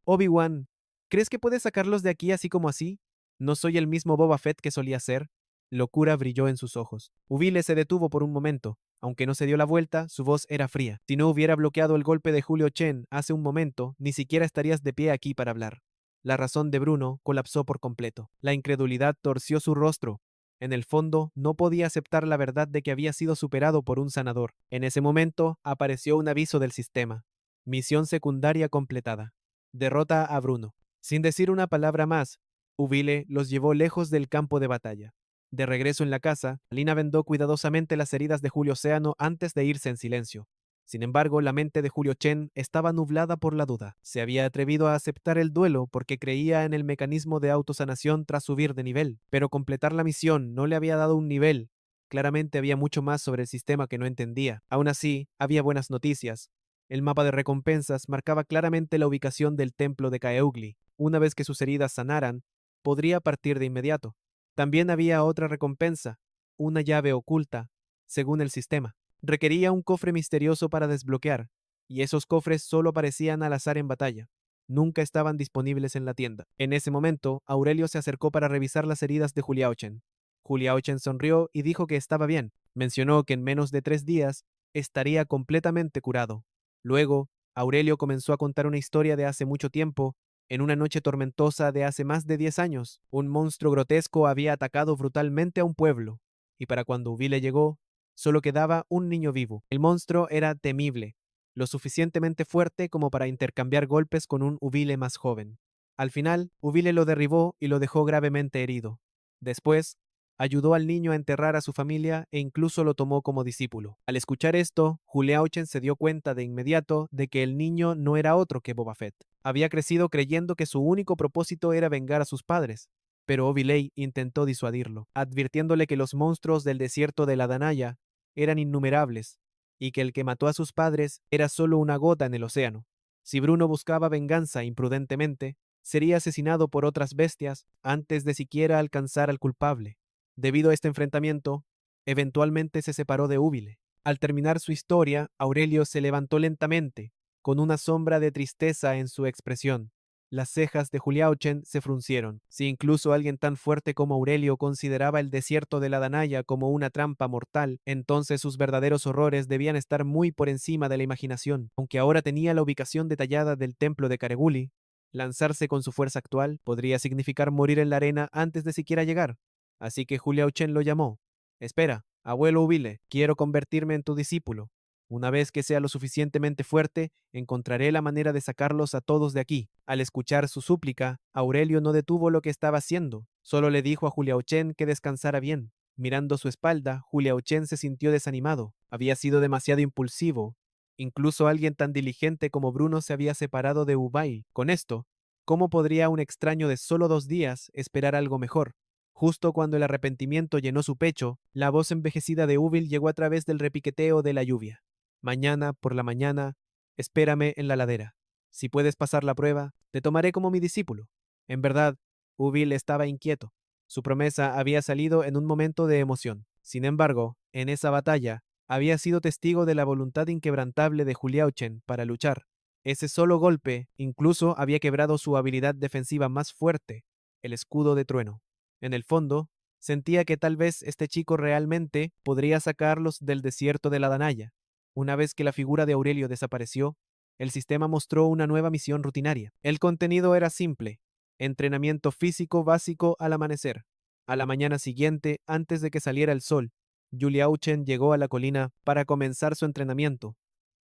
Obi-Wan, ¿crees que puedes sacarlos de aquí así como así? ¿No soy el mismo Boba Fett que solía ser? Locura brilló en sus ojos. Uvile se detuvo por un momento. Aunque no se dio la vuelta, su voz era fría. Si no hubiera bloqueado el golpe de Julio Chen hace un momento, ni siquiera estarías de pie aquí para hablar. La razón de Bruno colapsó por completo. La incredulidad torció su rostro. En el fondo, no podía aceptar la verdad de que había sido superado por un sanador. En ese momento, apareció un aviso del sistema. Misión secundaria completada. Derrota a Bruno. Sin decir una palabra más, Uvile los llevó lejos del campo de batalla. De regreso en la casa, Lina vendó cuidadosamente las heridas de Julio Océano antes de irse en silencio. Sin embargo, la mente de Julio Chen estaba nublada por la duda. Se había atrevido a aceptar el duelo porque creía en el mecanismo de autosanación tras subir de nivel, pero completar la misión no le había dado un nivel. Claramente había mucho más sobre el sistema que no entendía. Aún así, había buenas noticias. El mapa de recompensas marcaba claramente la ubicación del templo de Kaeugli. Una vez que sus heridas sanaran, podría partir de inmediato. También había otra recompensa, una llave oculta, según el sistema. Requería un cofre misterioso para desbloquear, y esos cofres solo aparecían al azar en batalla. nunca estaban disponibles en la tienda. En ese momento, Aurelio se acercó para revisar las heridas de Juliauchen. Juliauchen sonrió y dijo que estaba bien. Mencionó que en menos de 3 días estaría completamente curado. Luego, Aurelio comenzó a contar una historia de hace mucho tiempo. En una noche tormentosa de hace más de 10 años, un monstruo grotesco había atacado brutalmente a un pueblo, y para cuando Uvile llegó, solo quedaba un niño vivo. El monstruo era temible, lo suficientemente fuerte como para intercambiar golpes con un Uvile más joven. Al final, Uvile lo derribó y lo dejó gravemente herido. Después, ayudó al niño a enterrar a su familia e incluso lo tomó como discípulo. Al escuchar esto, Juliauchen se dio cuenta de inmediato de que el niño no era otro que Boba Fett. Había crecido creyendo que su único propósito era vengar a sus padres, pero Oviley intentó disuadirlo, advirtiéndole que los monstruos del desierto de la Danaya eran innumerables y que el que mató a sus padres era solo una gota en el océano. Si Bruno buscaba venganza imprudentemente, sería asesinado por otras bestias antes de siquiera alcanzar al culpable. Debido a este enfrentamiento, eventualmente se separó de Úbile. Al terminar su historia, Aurelio se levantó lentamente, con una sombra de tristeza en su expresión. Las cejas de Juliauchen se fruncieron. Si incluso alguien tan fuerte como Aurelio consideraba el desierto de la Danaya como una trampa mortal, entonces sus verdaderos horrores debían estar muy por encima de la imaginación. Aunque ahora tenía la ubicación detallada del templo de Careguli, lanzarse con su fuerza actual podría significar morir en la arena antes de siquiera llegar. Así que Juliauchen lo llamó. Espera, abuelo Ubile, quiero convertirme en tu discípulo. Una vez que sea lo suficientemente fuerte, encontraré la manera de sacarlos a todos de aquí. Al escuchar su súplica, Aurelio no detuvo lo que estaba haciendo, solo le dijo a Juliauchen que descansara bien. Mirando su espalda, Juliauchen se sintió desanimado. Había sido demasiado impulsivo. Incluso alguien tan diligente como Bruno se había separado de Ubay. Con esto, ¿cómo podría un extraño de solo 2 días esperar algo mejor? Justo cuando el arrepentimiento llenó su pecho, la voz envejecida de Úbil llegó a través del repiqueteo de la lluvia. Mañana, por la mañana, espérame en la ladera. Si puedes pasar la prueba, te tomaré como mi discípulo. En verdad, Úbil estaba inquieto. Su promesa había salido en un momento de emoción. Sin embargo, en esa batalla, había sido testigo de la voluntad inquebrantable de Juliauchen para luchar. Ese solo golpe incluso había quebrado su habilidad defensiva más fuerte, el escudo de trueno. En el fondo, sentía que tal vez este chico realmente podría sacarlos del desierto de la Danaya. Una vez que la figura de Aurelio desapareció, el sistema mostró una nueva misión rutinaria. El contenido era simple: entrenamiento físico básico al amanecer. A la mañana siguiente, antes de que saliera el sol, Juliauchen llegó a la colina para comenzar su entrenamiento.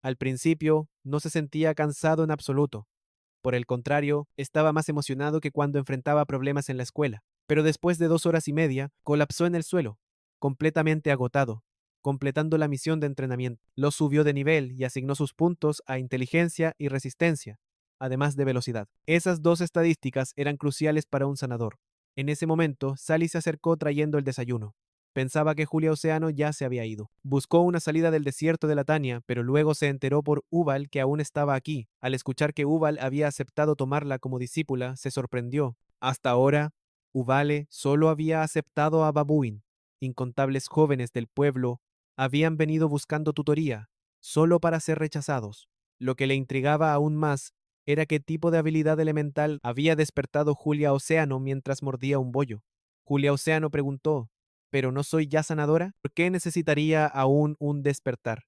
Al principio, no se sentía cansado en absoluto. Por el contrario, estaba más emocionado que cuando enfrentaba problemas en la escuela. Pero después de 2 horas y media, colapsó en el suelo, completamente agotado, completando la misión de entrenamiento. Lo subió de nivel y asignó sus puntos a inteligencia y resistencia, además de velocidad. Esas dos estadísticas eran cruciales para un sanador. En ese momento, Sally se acercó trayendo el desayuno. Pensaba que Julia Océano ya se había ido. Buscó una salida del desierto de la Tania, pero luego se enteró por Ubal que aún estaba aquí. Al escuchar que Ubal había aceptado tomarla como discípula, se sorprendió. Hasta ahora, Ubale solo había aceptado a Babuin. Incontables jóvenes del pueblo habían venido buscando tutoría, solo para ser rechazados. Lo que le intrigaba aún más era qué tipo de habilidad elemental había despertado Julia Océano mientras mordía un bollo. Julia Océano preguntó: ¿pero no soy ya sanadora? ¿Por qué necesitaría aún un despertar?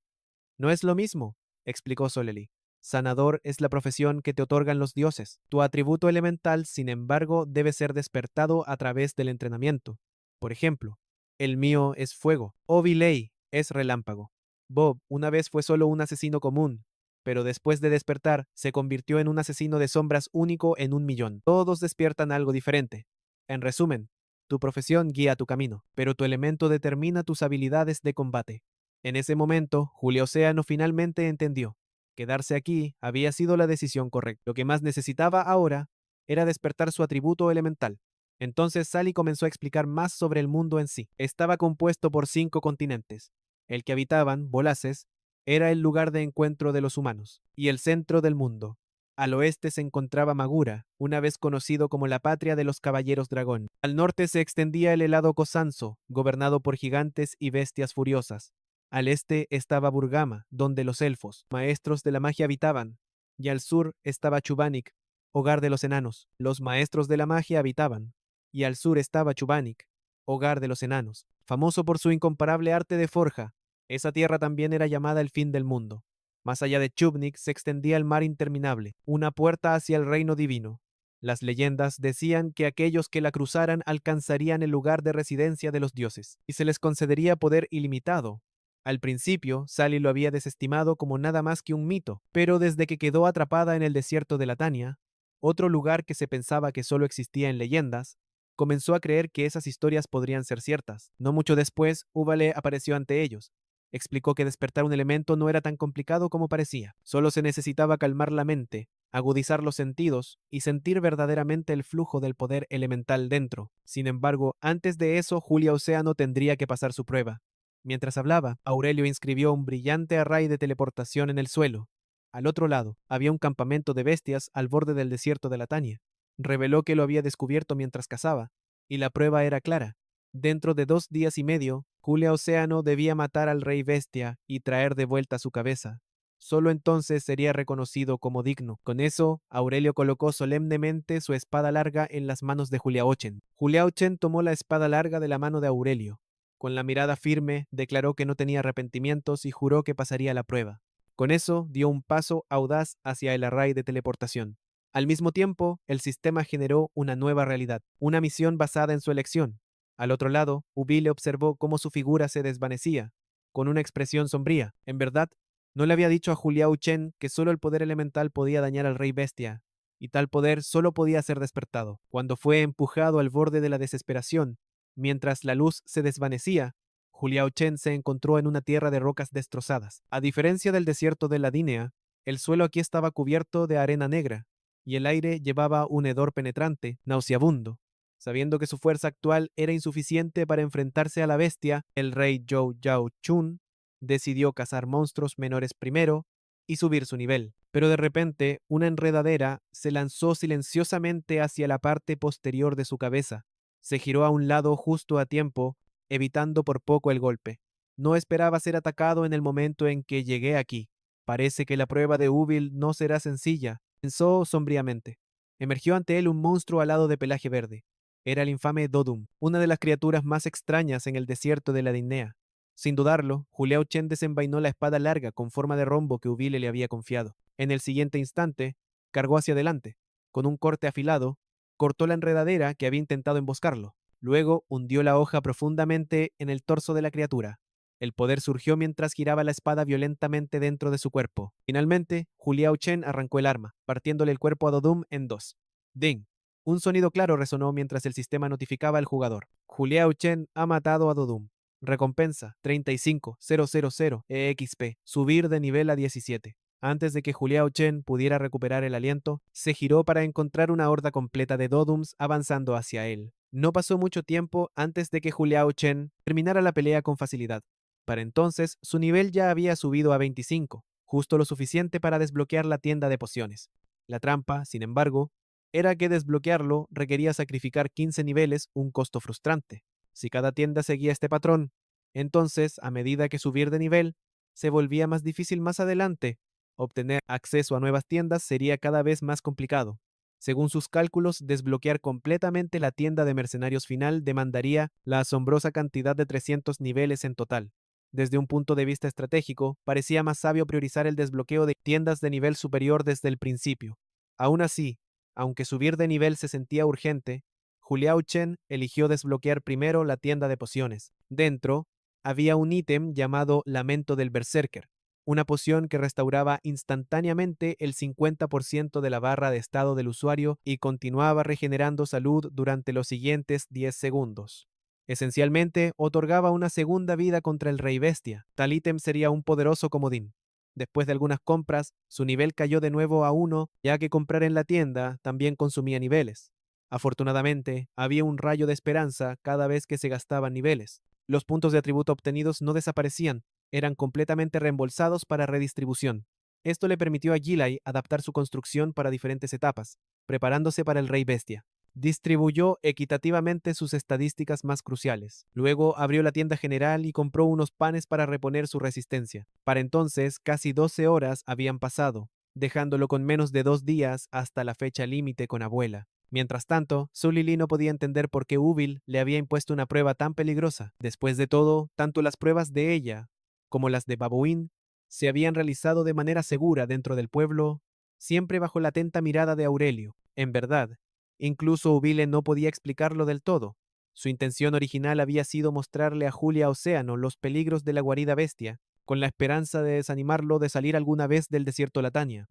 No es lo mismo, explicó Soleli. Sanador es la profesión que te otorgan los dioses. Tu atributo elemental, sin embargo, debe ser despertado a través del entrenamiento. Por ejemplo, el mío es fuego. Ovilei es relámpago. Bob una vez fue solo un asesino común, pero después de despertar se convirtió en un asesino de sombras único en 1 millón. Todos despiertan algo diferente. En resumen, tu profesión guía tu camino, pero tu elemento determina tus habilidades de combate. En ese momento, Julio Océano finalmente entendió. Quedarse aquí había sido la decisión correcta. Lo que más necesitaba ahora era despertar su atributo elemental. Entonces Sally comenzó a explicar más sobre el mundo en sí. Estaba compuesto por 5 continentes. El que habitaban, Volaces, era el lugar de encuentro de los humanos, y el centro del mundo. Al oeste se encontraba Magura, una vez conocido como la patria de los caballeros dragón. Al norte se extendía el helado Cosanzo, gobernado por gigantes y bestias furiosas. Al este estaba Burgama, donde los elfos, maestros de la magia, habitaban, y al sur estaba Chubanik, hogar de los enanos. Los maestros de la magia habitaban. Y al sur estaba Chubanik, hogar de los enanos, famoso por su incomparable arte de forja. Esa tierra también era llamada el fin del mundo. Más allá de Chubnik se extendía el mar interminable, una puerta hacia el reino divino. Las leyendas decían que aquellos que la cruzaran alcanzarían el lugar de residencia de los dioses, y se les concedería poder ilimitado. Al principio, Sally lo había desestimado como nada más que un mito, pero desde que quedó atrapada en el desierto de Latania, otro lugar que se pensaba que solo existía en leyendas, comenzó a creer que esas historias podrían ser ciertas. No mucho después, Uvale apareció ante ellos. Explicó que despertar un elemento no era tan complicado como parecía. Solo se necesitaba calmar la mente, agudizar los sentidos y sentir verdaderamente el flujo del poder elemental dentro. Sin embargo, antes de eso, Julia Océano tendría que pasar su prueba. Mientras hablaba, Aurelio inscribió un brillante array de teleportación en el suelo. Al otro lado, había un campamento de bestias al borde del desierto de Latania. Reveló que lo había descubierto mientras cazaba, y la prueba era clara. Dentro de 2 días y medio, Julia Océano debía matar al rey bestia y traer de vuelta su cabeza. Solo entonces sería reconocido como digno. Con eso, Aurelio colocó solemnemente su espada larga en las manos de Julia Ochen. Julia Ochen tomó la espada larga de la mano de Aurelio. Con la mirada firme, declaró que no tenía arrepentimientos y juró que pasaría la prueba. Con eso, dio un paso audaz hacia el array de teleportación. Al mismo tiempo, el sistema generó una nueva realidad, una misión basada en su elección. Al otro lado, Ubile observó cómo su figura se desvanecía, con una expresión sombría. En verdad, no le había dicho a Juliao Chen que solo el poder elemental podía dañar al rey bestia, y tal poder solo podía ser despertado. Cuando fue empujado al borde de la desesperación, mientras la luz se desvanecía, Juliao Chen se encontró en una tierra de rocas destrozadas. A diferencia del desierto de la Dínea, el suelo aquí estaba cubierto de arena negra, y el aire llevaba un hedor penetrante, nauseabundo. Sabiendo que su fuerza actual era insuficiente para enfrentarse a la bestia, el rey Zhou Yao Chun decidió cazar monstruos menores primero y subir su nivel. Pero de repente, una enredadera se lanzó silenciosamente hacia la parte posterior de su cabeza. Se giró a un lado justo a tiempo, evitando por poco el golpe. No esperaba ser atacado en el momento en que llegué aquí. Parece que la prueba de Ubil no será sencilla, pensó sombríamente. Emergió ante él un monstruo alado de pelaje verde. Era el infame Dodum, una de las criaturas más extrañas en el desierto de la Dinea. Sin dudarlo, Juliao Chen desenvainó la espada larga con forma de rombo que Ubile le había confiado. En el siguiente instante, cargó hacia adelante. Con un corte afilado, cortó la enredadera que había intentado emboscarlo. Luego hundió la hoja profundamente en el torso de la criatura. El poder surgió mientras giraba la espada violentamente dentro de su cuerpo. Finalmente, Juliao Chen arrancó el arma, partiéndole el cuerpo a Dodum en dos. Ding. Un sonido claro resonó mientras el sistema notificaba al jugador. Juliao Chen ha matado a Dodum. Recompensa 35000 EXP. Subir de nivel a 17. Antes de que Juliao Chen pudiera recuperar el aliento, se giró para encontrar una horda completa de Dodums avanzando hacia él. No pasó mucho tiempo antes de que Juliao Chen terminara la pelea con facilidad. Para entonces, su nivel ya había subido a 25, justo lo suficiente para desbloquear la tienda de pociones. La trampa, sin embargo, era que desbloquearlo requería sacrificar 15 niveles, un costo frustrante. Si cada tienda seguía este patrón, entonces, a medida que subir de nivel, se volvía más difícil más adelante. Obtener acceso a nuevas tiendas sería cada vez más complicado. Según sus cálculos, desbloquear completamente la tienda de mercenarios final demandaría la asombrosa cantidad de 300 niveles en total. Desde un punto de vista estratégico, parecía más sabio priorizar el desbloqueo de tiendas de nivel superior desde el principio. Aún así, aunque subir de nivel se sentía urgente, Juliao Chen eligió desbloquear primero la tienda de pociones. Dentro, había un ítem llamado Lamento del Berserker, una poción que restauraba instantáneamente el 50% de la barra de estado del usuario y continuaba regenerando salud durante los siguientes 10 segundos. Esencialmente, otorgaba una segunda vida contra el Rey Bestia. Tal ítem sería un poderoso comodín. Después de algunas compras, su nivel cayó de nuevo a 1, ya que comprar en la tienda también consumía niveles. Afortunadamente, había un rayo de esperanza cada vez que se gastaban niveles. Los puntos de atributo obtenidos no desaparecían, eran completamente reembolsados para redistribución. Esto le permitió a Gilai adaptar su construcción para diferentes etapas, preparándose para el Rey Bestia. Distribuyó equitativamente sus estadísticas más cruciales. Luego abrió la tienda general y compró unos panes para reponer su resistencia. Para entonces, casi 12 horas habían pasado. dejándolo con menos de 2 días hasta la fecha límite con abuela. Mientras tanto, Su Lili no podía entender por qué Ubil le había impuesto una prueba tan peligrosa. Después de todo, tanto las pruebas de ella como las de Babuín se habían realizado de manera segura dentro del pueblo, siempre bajo la atenta mirada de Aurelio. En verdad, incluso Ubile no podía explicarlo del todo. Su intención original había sido mostrarle a Julia Océano los peligros de la guarida bestia, con la esperanza de desanimarlo de salir alguna vez del desierto Latania,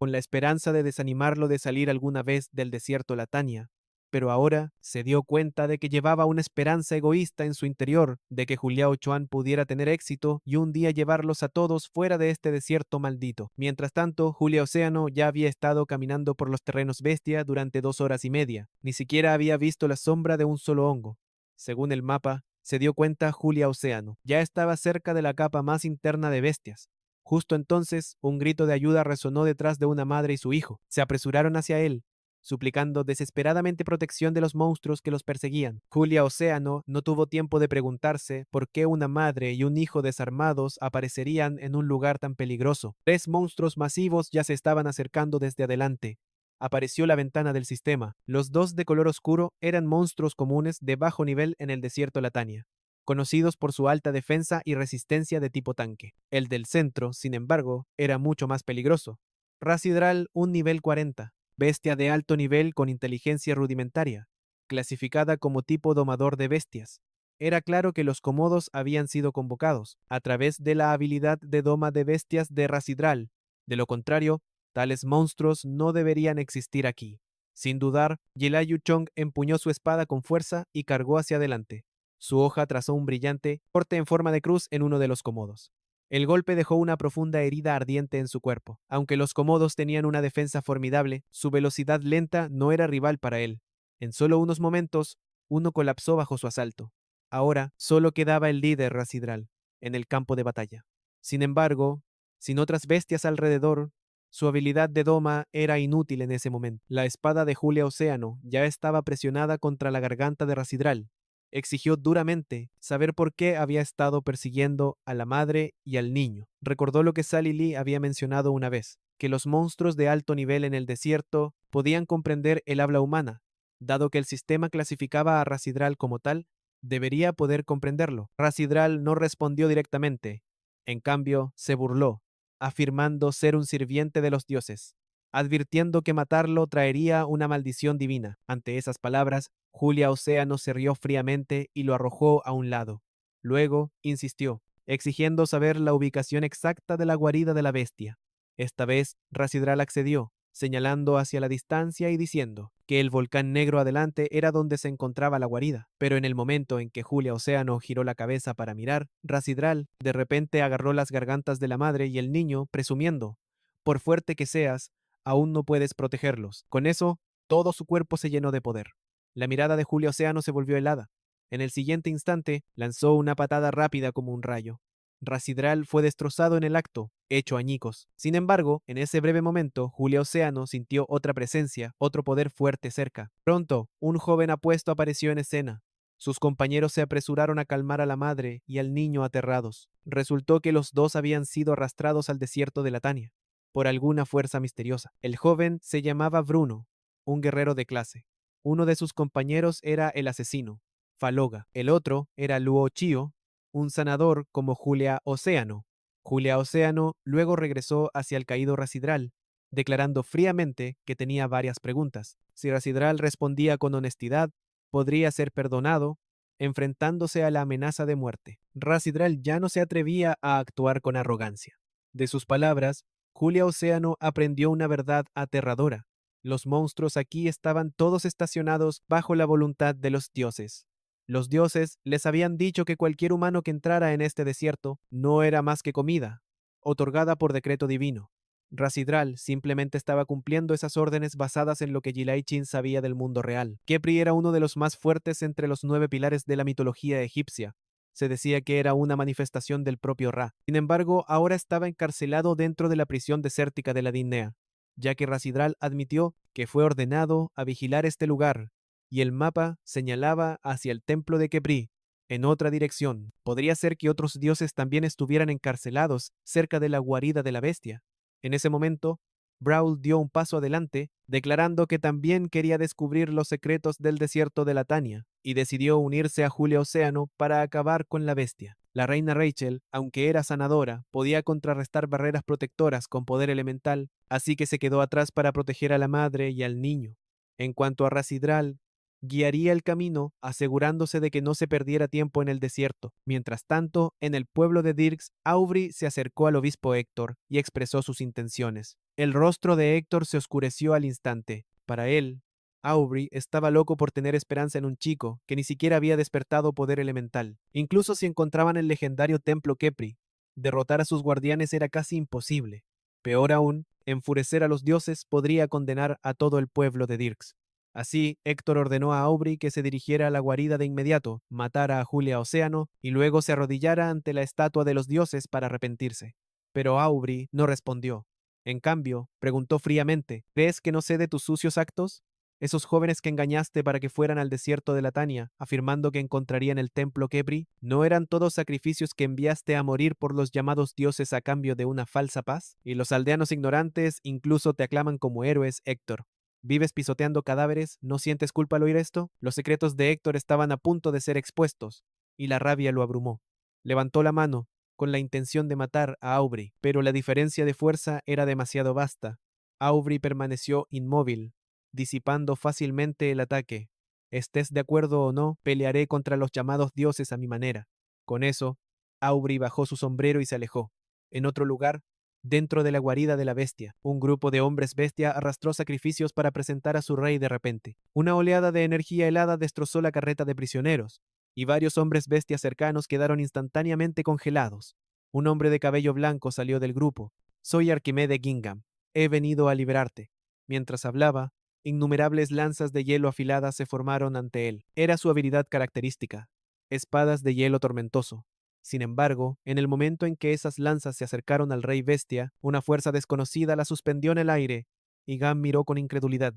pero ahora se dio cuenta de que llevaba una esperanza egoísta en su interior de que Juliao Chuan pudiera tener éxito y un día llevarlos a todos fuera de este desierto maldito. Mientras tanto, Julia Océano ya había estado caminando por los terrenos bestia durante 2 horas y media. Ni siquiera había visto la sombra de un solo hongo. Según el mapa, se dio cuenta Julia Océano. Ya estaba cerca de la capa más interna de bestias. Justo entonces, un grito de ayuda resonó detrás de una madre y su hijo. Se apresuraron hacia él, suplicando desesperadamente protección de los monstruos que los perseguían. Julia Océano no tuvo tiempo de preguntarse por qué una madre y un hijo desarmados aparecerían en un lugar tan peligroso. 3 monstruos masivos ya se estaban acercando desde adelante. Apareció la ventana del sistema. Los dos de color oscuro eran monstruos comunes de bajo nivel en el desierto Latania, conocidos por su alta defensa y resistencia de tipo tanque. El del centro, sin embargo, era mucho más peligroso. Rasidral, un nivel 40, bestia de alto nivel con inteligencia rudimentaria, clasificada como tipo domador de bestias. Era claro que los comodos habían sido convocados a través de la habilidad de doma de bestias de Rasidral. De lo contrario, tales monstruos no deberían existir aquí. Sin dudar, Yelayu Chong empuñó su espada con fuerza y cargó hacia adelante. Su hoja trazó un brillante corte en forma de cruz en uno de los comodos. El golpe dejó una profunda herida ardiente en su cuerpo. Aunque los comodos tenían una defensa formidable, su velocidad lenta no era rival para él. En solo unos momentos, uno colapsó bajo su asalto. Ahora solo quedaba el líder Rasidral en el campo de batalla. Sin embargo, sin otras bestias alrededor, su habilidad de doma era inútil en ese momento. La espada de Julia Océano ya estaba presionada contra la garganta de Rasidral. Exigió duramente saber por qué había estado persiguiendo a la madre y al niño. Recordó lo que Sally Lee había mencionado una vez, que los monstruos de alto nivel en el desierto podían comprender el habla humana. Dado que el sistema clasificaba a Rasidral como tal, debería poder comprenderlo. Rasidral no respondió directamente. En cambio, se burló, afirmando ser un sirviente de los dioses, advirtiendo que matarlo traería una maldición divina. Ante esas palabras, Julia Océano se rió fríamente y lo arrojó a un lado. Luego insistió, exigiendo saber la ubicación exacta de la guarida de la bestia. Esta vez, Rasidral accedió, señalando hacia la distancia y diciendo que el volcán negro adelante era donde se encontraba la guarida. Pero en el momento en que Julia Océano giró la cabeza para mirar, Rasidral de repente agarró las gargantas de la madre y el niño, presumiendo, por fuerte que seas, aún no puedes protegerlos. Con eso, todo su cuerpo se llenó de poder. La mirada de Julia Océano se volvió helada. En el siguiente instante, lanzó una patada rápida como un rayo. Rasidral fue destrozado en el acto, hecho añicos. Sin embargo, en ese breve momento, Julia Océano sintió otra presencia, otro poder fuerte cerca. Pronto, un joven apuesto apareció en escena. Sus compañeros se apresuraron a calmar a la madre y al niño aterrados. Resultó que los dos habían sido arrastrados al desierto de Latania por alguna fuerza misteriosa. El joven se llamaba Bruno, un guerrero de clase. Uno de sus compañeros era el asesino, Faloga. El otro era Luo Chio, un sanador como Julia Océano. Julia Océano luego regresó hacia el caído Rasidral, declarando fríamente que tenía varias preguntas. Si Rasidral respondía con honestidad, podría ser perdonado, enfrentándose a la amenaza de muerte. Rasidral ya no se atrevía a actuar con arrogancia. De sus palabras, Julia Océano aprendió una verdad aterradora. Los monstruos aquí estaban todos estacionados bajo la voluntad de los dioses. Los dioses les habían dicho que cualquier humano que entrara en este desierto no era más que comida, otorgada por decreto divino. Rasidral simplemente estaba cumpliendo esas órdenes basadas en lo que Jilai Chin sabía del mundo real. Kepri era uno de los más fuertes entre los 9 pilares de la mitología egipcia. Se decía que era una manifestación del propio Ra. Sin embargo, ahora estaba encarcelado dentro de la prisión desértica de la Dinnea, ya que Rasidral admitió que fue ordenado a vigilar este lugar, y el mapa señalaba hacia el templo de Kepri, en otra dirección. Podría ser que otros dioses también estuvieran encarcelados cerca de la guarida de la bestia. En ese momento, Brawl dio un paso adelante, declarando que también quería descubrir los secretos del desierto de Latania, y decidió unirse a Julia Océano para acabar con la bestia. La reina Rachel, aunque era sanadora, podía contrarrestar barreras protectoras con poder elemental, así que se quedó atrás para proteger a la madre y al niño. En cuanto a Rasidral, guiaría el camino, asegurándose de que no se perdiera tiempo en el desierto. Mientras tanto, en el pueblo de Dirks, Aubrey se acercó al obispo Héctor y expresó sus intenciones. El rostro de Héctor se oscureció al instante. Para él, Aubrey estaba loco por tener esperanza en un chico que ni siquiera había despertado poder elemental. Incluso si encontraban el legendario templo Kepri, derrotar a sus guardianes era casi imposible. Peor aún, enfurecer a los dioses podría condenar a todo el pueblo de Dirks. Así, Héctor ordenó a Aubrey que se dirigiera a la guarida de inmediato, matara a Julia Océano y luego se arrodillara ante la estatua de los dioses para arrepentirse. Pero Aubrey no respondió. En cambio, preguntó fríamente, ¿crees que no sé de tus sucios actos? Esos jóvenes que engañaste para que fueran al desierto de Latania, afirmando que encontrarían el templo Kepri, ¿no eran todos sacrificios que enviaste a morir por los llamados dioses a cambio de una falsa paz? Y los aldeanos ignorantes incluso te aclaman como héroes, Héctor. ¿Vives pisoteando cadáveres? ¿No sientes culpa al oír esto? Los secretos de Héctor estaban a punto de ser expuestos, y la rabia lo abrumó. Levantó la mano, con la intención de matar a Aubrey, pero la diferencia de fuerza era demasiado vasta. Aubrey permaneció inmóvil, disipando fácilmente el ataque. Estés de acuerdo o no, pelearé contra los llamados dioses a mi manera. Con eso, Aubrey bajó su sombrero y se alejó. En otro lugar, dentro de la guarida de la bestia, un grupo de hombres bestia arrastró sacrificios para presentar a su rey de repente. Una oleada de energía helada destrozó la carreta de prisioneros, y varios hombres bestias cercanos quedaron instantáneamente congelados. Un hombre de cabello blanco salió del grupo. Soy Arquimede Gingham. He venido a liberarte. Mientras hablaba, innumerables lanzas de hielo afiladas se formaron ante él. Era su habilidad característica. Espadas de hielo tormentoso. Sin embargo, en el momento en que esas lanzas se acercaron al rey bestia, una fuerza desconocida la suspendió en el aire, y Gam miró con incredulidad.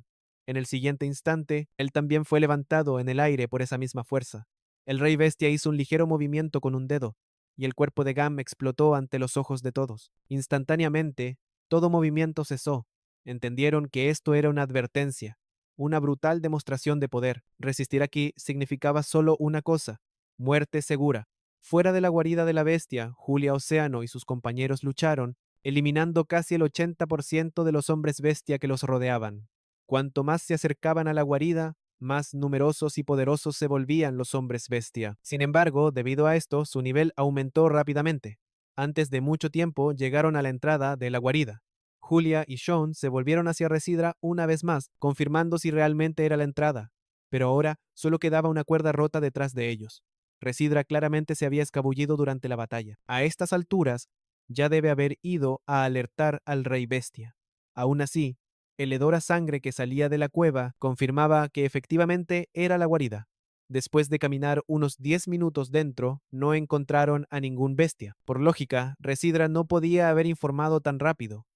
En el siguiente instante, él también fue levantado en el aire por esa misma fuerza. El rey bestia hizo un ligero movimiento con un dedo, y el cuerpo de Gam explotó ante los ojos de todos. Instantáneamente, todo movimiento cesó. Entendieron que esto era una advertencia, una brutal demostración de poder. Resistir aquí significaba solo una cosa: muerte segura. Fuera de la guarida de la bestia, Julia Océano y sus compañeros lucharon, eliminando casi el 80% de los hombres bestia que los rodeaban. Cuanto más se acercaban a la guarida, más numerosos y poderosos se volvían los hombres bestia. Sin embargo, debido a esto, su nivel aumentó rápidamente. Antes de mucho tiempo llegaron a la entrada de la guarida. Julia y Sean se volvieron hacia Residra una vez más, confirmando si realmente era la entrada, pero ahora solo quedaba una cuerda rota detrás de ellos. Residra claramente se había escabullido durante la batalla. A estas alturas, ya debe haber ido a alertar al rey bestia. Aún así, el hedor a sangre que salía de la cueva confirmaba que efectivamente era la guarida. Después de caminar unos 10 minutos dentro, no encontraron a ningún bestia. Por lógica, Residra no podía haber informado tan rápido.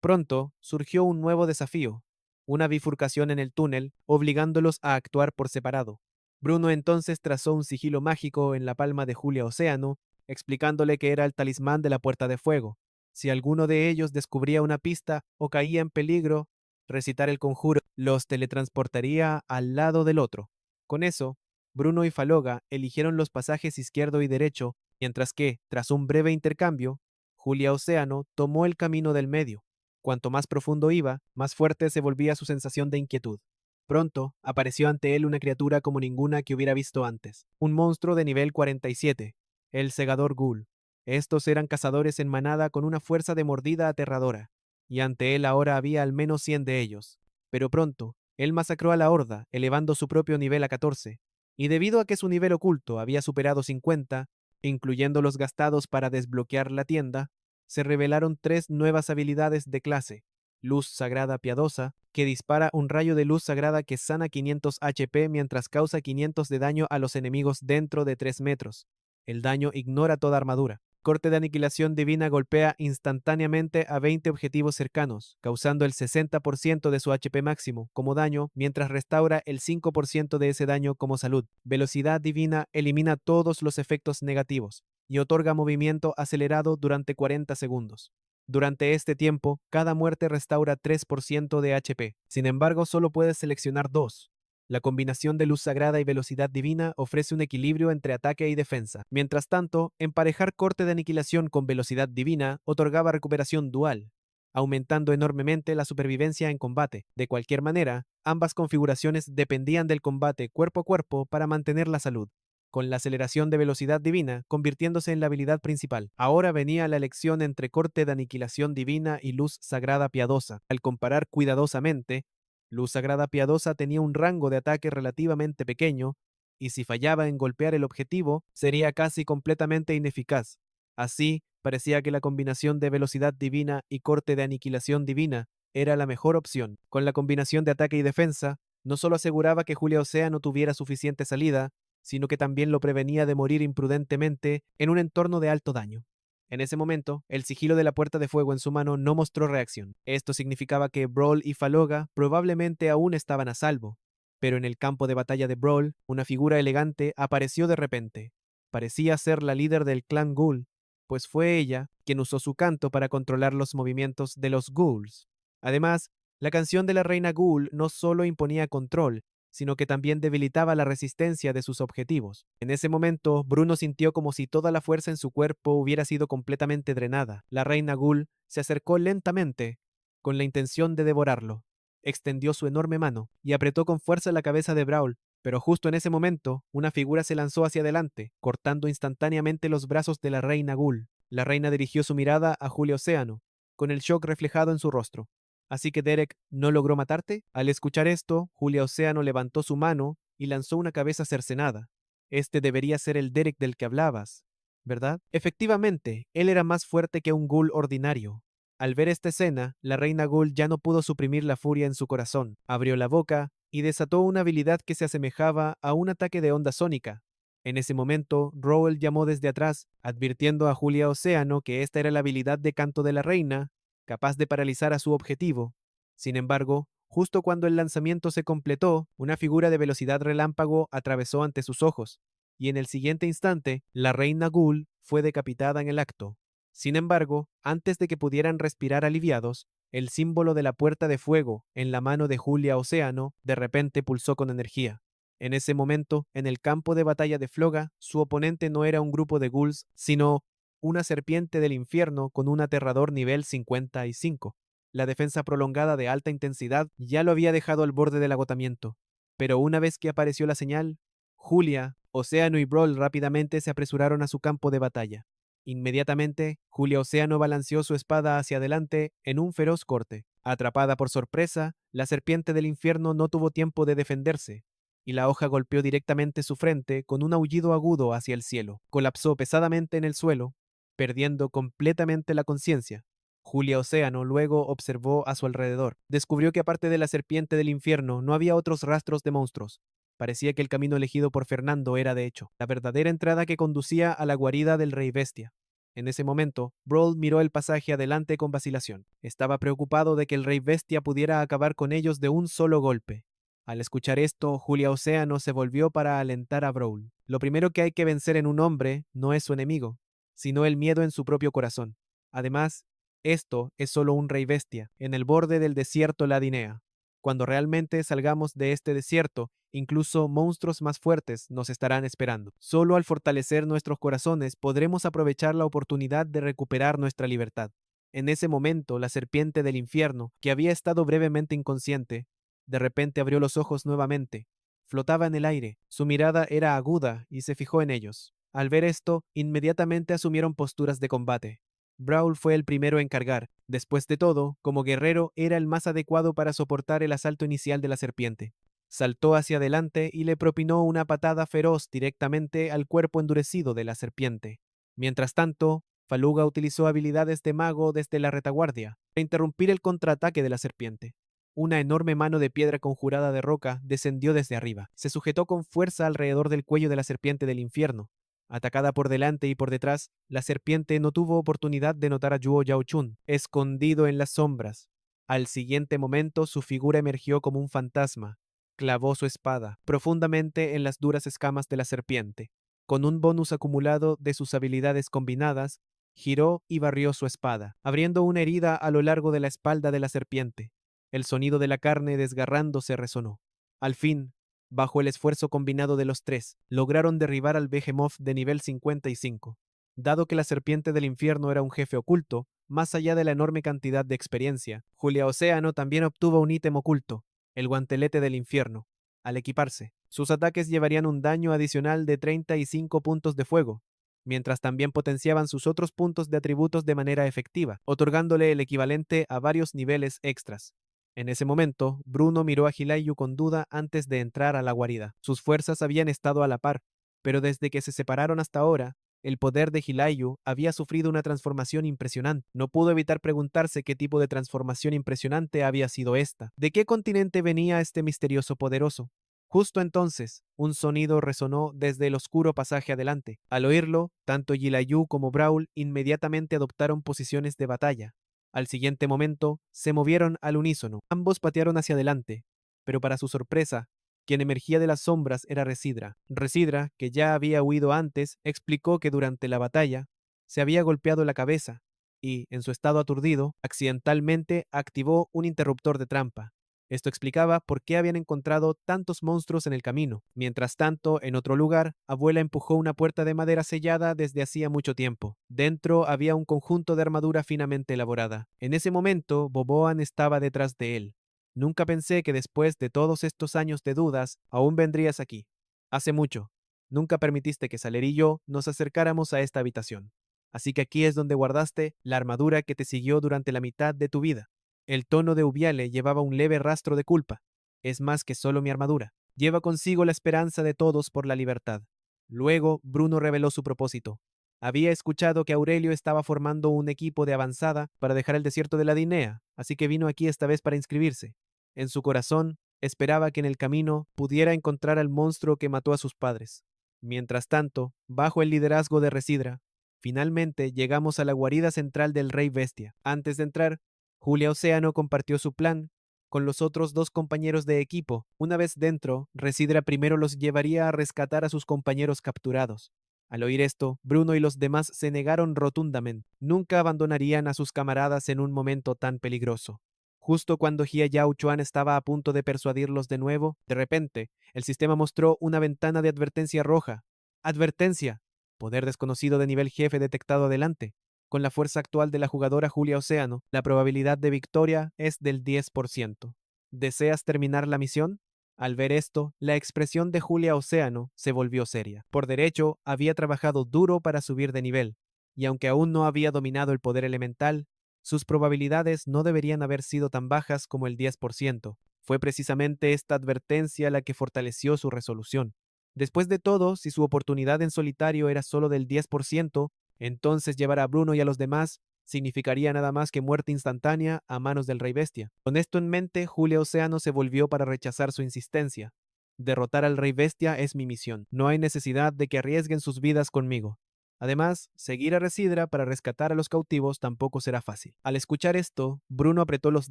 Pronto surgió un nuevo desafío, una bifurcación en el túnel, obligándolos a actuar por separado. Bruno entonces trazó un sigilo mágico en la palma de Julia Océano, explicándole que era el talismán de la Puerta de Fuego. Si alguno de ellos descubría una pista o caía en peligro, recitar el conjuro los teletransportaría al lado del otro. Con eso, Bruno y Faloga eligieron los pasajes izquierdo y derecho, mientras que, tras un breve intercambio, Julia Océano tomó el camino del medio. Cuanto más profundo iba, más fuerte se volvía su sensación de inquietud. Pronto, apareció ante él una criatura como ninguna que hubiera visto antes. Un monstruo de nivel 47, el Segador Ghoul. Estos eran cazadores en manada con una fuerza de mordida aterradora, y ante él ahora había al menos 100 de ellos. Pero pronto, él masacró a la horda, elevando su propio nivel a 14, y debido a que su nivel oculto había superado 50, incluyendo los gastados para desbloquear la tienda, se revelaron 3 nuevas habilidades de clase: Luz Sagrada Piadosa, que dispara un rayo de luz sagrada que sana 500 HP mientras causa 500 de daño a los enemigos dentro de 3 metros. El daño ignora toda armadura. Corte de aniquilación divina golpea instantáneamente a 20 objetivos cercanos, causando el 60% de su HP máximo como daño, mientras restaura el 5% de ese daño como salud. Velocidad divina elimina todos los efectos negativos y otorga movimiento acelerado durante 40 segundos. Durante este tiempo, cada muerte restaura 3% de HP. Sin embargo, solo puedes seleccionar dos. La combinación de luz sagrada y velocidad divina ofrece un equilibrio entre ataque y defensa. Mientras tanto, emparejar corte de aniquilación con velocidad divina otorgaba recuperación dual, aumentando enormemente la supervivencia en combate. De cualquier manera, ambas configuraciones dependían del combate cuerpo a cuerpo para mantener la salud, con la aceleración de velocidad divina convirtiéndose en la habilidad principal. Ahora venía la elección entre corte de aniquilación divina y luz sagrada piadosa. Al comparar cuidadosamente, luz sagrada piadosa tenía un rango de ataque relativamente pequeño, y si fallaba en golpear el objetivo, sería casi completamente ineficaz. Así, parecía que la combinación de velocidad divina y corte de aniquilación divina era la mejor opción. Con la combinación de ataque y defensa, no solo aseguraba que Julia Ocea no tuviera suficiente salida, sino que también lo prevenía de morir imprudentemente en un entorno de alto daño. En ese momento, el sigilo de la puerta de fuego en su mano no mostró reacción. Esto significaba que Brawl y Faloga probablemente aún estaban a salvo. Pero en el campo de batalla de Brawl, una figura elegante apareció de repente. Parecía ser la líder del clan Ghoul, pues fue ella quien usó su canto para controlar los movimientos de los ghouls. Además, la canción de la reina Ghoul no solo imponía control, sino que también debilitaba la resistencia de sus objetivos. En ese momento, Bruno sintió como si toda la fuerza en su cuerpo hubiera sido completamente drenada. La reina Ghoul se acercó lentamente, con la intención de devorarlo. Extendió su enorme mano y apretó con fuerza la cabeza de Brawl, pero justo en ese momento, una figura se lanzó hacia adelante, cortando instantáneamente los brazos de la reina Ghoul. La reina dirigió su mirada a Julio Océano, con el shock reflejado en su rostro. Así que Derek no logró matarte. Al escuchar esto, Julia Océano levantó su mano y lanzó una cabeza cercenada. Este debería ser el Derek del que hablabas, ¿verdad? Efectivamente, él era más fuerte que un ghoul ordinario. Al ver esta escena, la reina ghoul ya no pudo suprimir la furia en su corazón. Abrió la boca y desató una habilidad que se asemejaba a un ataque de onda sónica. En ese momento, Rowell llamó desde atrás, advirtiendo a Julia Océano que esta era la habilidad de canto de la reina, capaz de paralizar a su objetivo. Sin embargo, justo cuando el lanzamiento se completó, una figura de velocidad relámpago atravesó ante sus ojos, y en el siguiente instante, la reina Ghoul fue decapitada en el acto. Sin embargo, antes de que pudieran respirar aliviados, el símbolo de la puerta de fuego en la mano de Julia Océano de repente pulsó con energía. En ese momento, en el campo de batalla de Floga, su oponente no era un grupo de ghouls, sino una serpiente del infierno con un aterrador nivel 55. La defensa prolongada de alta intensidad ya lo había dejado al borde del agotamiento. Pero una vez que apareció la señal, Julia, Océano y Brawl rápidamente se apresuraron a su campo de batalla. Inmediatamente, Julia Océano balanceó su espada hacia adelante en un feroz corte. Atrapada por sorpresa, la serpiente del infierno no tuvo tiempo de defenderse, y la hoja golpeó directamente su frente con un aullido agudo hacia el cielo. Colapsó pesadamente en el suelo, perdiendo completamente la conciencia. Julia Océano luego observó a su alrededor. Descubrió que aparte de la serpiente del infierno no había otros rastros de monstruos. Parecía que el camino elegido por Fernando era, de hecho, la verdadera entrada que conducía a la guarida del Rey Bestia. En ese momento, Brawl miró el pasaje adelante con vacilación. Estaba preocupado de que el Rey Bestia pudiera acabar con ellos de un solo golpe. Al escuchar esto, Julia Océano se volvió para alentar a Brawl. Lo primero que hay que vencer en un hombre no es su enemigo, sino el miedo en su propio corazón. Además, esto es solo un rey bestia, en el borde del desierto Ladinea. Cuando realmente salgamos de este desierto, incluso monstruos más fuertes nos estarán esperando. Solo al fortalecer nuestros corazones podremos aprovechar la oportunidad de recuperar nuestra libertad. En ese momento, la serpiente del infierno, que había estado brevemente inconsciente, de repente abrió los ojos nuevamente. Flotaba en el aire, su mirada era aguda y se fijó en ellos. Al ver esto, inmediatamente asumieron posturas de combate. Brawl fue el primero en cargar. Después de todo, como guerrero, era el más adecuado para soportar el asalto inicial de la serpiente. Saltó hacia adelante y le propinó una patada feroz directamente al cuerpo endurecido de la serpiente. Mientras tanto, Faluga utilizó habilidades de mago desde la retaguardia para interrumpir el contraataque de la serpiente. Una enorme mano de piedra conjurada de roca descendió desde arriba. Se sujetó con fuerza alrededor del cuello de la serpiente del infierno. Atacada por delante y por detrás, la serpiente no tuvo oportunidad de notar a Yuo Yaochun, escondido en las sombras. Al siguiente momento, su figura emergió como un fantasma. Clavó su espada profundamente en las duras escamas de la serpiente. Con un bonus acumulado de sus habilidades combinadas, Giró y barrió su espada, abriendo una herida a lo largo de la espalda de la serpiente. El sonido de la carne desgarrándose resonó. Al fin, bajo el esfuerzo combinado de los tres, lograron derribar al Behemoth de nivel 55. Dado que la serpiente del infierno era un jefe oculto, más allá de la enorme cantidad de experiencia, Julia Océano también obtuvo un ítem oculto, el guantelete del infierno. Al equiparse, sus ataques llevarían un daño adicional de 35 puntos de fuego, mientras también potenciaban sus otros puntos de atributos de manera efectiva, otorgándole el equivalente a varios niveles extras. En ese momento, Bruno miró a Hilayu con duda antes de entrar a la guarida. Sus fuerzas habían estado a la par, pero desde que se separaron hasta ahora, el poder de Hilayu había sufrido una transformación impresionante. No pudo evitar preguntarse qué tipo de transformación impresionante había sido esta. ¿De qué continente venía este misterioso poderoso? Justo entonces, un sonido resonó desde el oscuro pasaje adelante. Al oírlo, tanto Yilayu como Brawl inmediatamente adoptaron posiciones de batalla. Al siguiente momento, se movieron al unísono. Ambos patearon hacia adelante, pero para su sorpresa, quien emergía de las sombras era Residra. Residra, que ya había huido antes, explicó que durante la batalla se había golpeado la cabeza y, en su estado aturdido, accidentalmente activó un interruptor de trampa. Esto explicaba por qué habían encontrado tantos monstruos en el camino. Mientras tanto, en otro lugar, Abuela empujó una puerta de madera sellada desde hacía mucho tiempo. Dentro había un conjunto de armadura finamente elaborada. En ese momento, Boboan estaba detrás de él. Nunca pensé que después de todos estos años de dudas, aún vendrías aquí. Hace mucho. Nunca permitiste que Saler y yo nos acercáramos a esta habitación. Así que aquí es donde guardaste la armadura que te siguió durante la mitad de tu vida. El tono de Ubiale llevaba un leve rastro de culpa. Es más que solo mi armadura. Lleva consigo la esperanza de todos por la libertad. Luego, Bruno reveló su propósito. Había escuchado que Aurelio estaba formando un equipo de avanzada para dejar el desierto de la Dinea, así que vino aquí esta vez para inscribirse. En su corazón, esperaba que en el camino pudiera encontrar al monstruo que mató a sus padres. Mientras tanto, bajo el liderazgo de Residra, finalmente llegamos a la guarida central del Rey Bestia. Antes de entrar, Julia Océano compartió su plan con los otros dos compañeros de equipo. Una vez dentro, Residra primero los llevaría a rescatar a sus compañeros capturados. Al oír esto, Bruno y los demás se negaron rotundamente. Nunca abandonarían a sus camaradas en un momento tan peligroso. Justo cuando Jia Yao Chuan estaba a punto de persuadirlos de nuevo, de repente, el sistema mostró una ventana de advertencia roja. ¡Advertencia! Poder desconocido de nivel jefe detectado adelante. Con la fuerza actual de la jugadora Julia Océano, la probabilidad de victoria es del 10%. ¿Deseas terminar la misión? Al ver esto, la expresión de Julia Océano se volvió seria. Por derecho, había trabajado duro para subir de nivel, y aunque aún no había dominado el poder elemental, sus probabilidades no deberían haber sido tan bajas como el 10%. Fue precisamente esta advertencia la que fortaleció su resolución. Después de todo, si su oportunidad en solitario era solo del 10%, entonces llevar a Bruno y a los demás significaría nada más que muerte instantánea a manos del Rey Bestia. Con esto en mente, Julia Océano se volvió para rechazar su insistencia. Derrotar al Rey Bestia es mi misión. No hay necesidad de que arriesguen sus vidas conmigo. Además, seguir a Residra para rescatar a los cautivos tampoco será fácil. Al escuchar esto, Bruno apretó los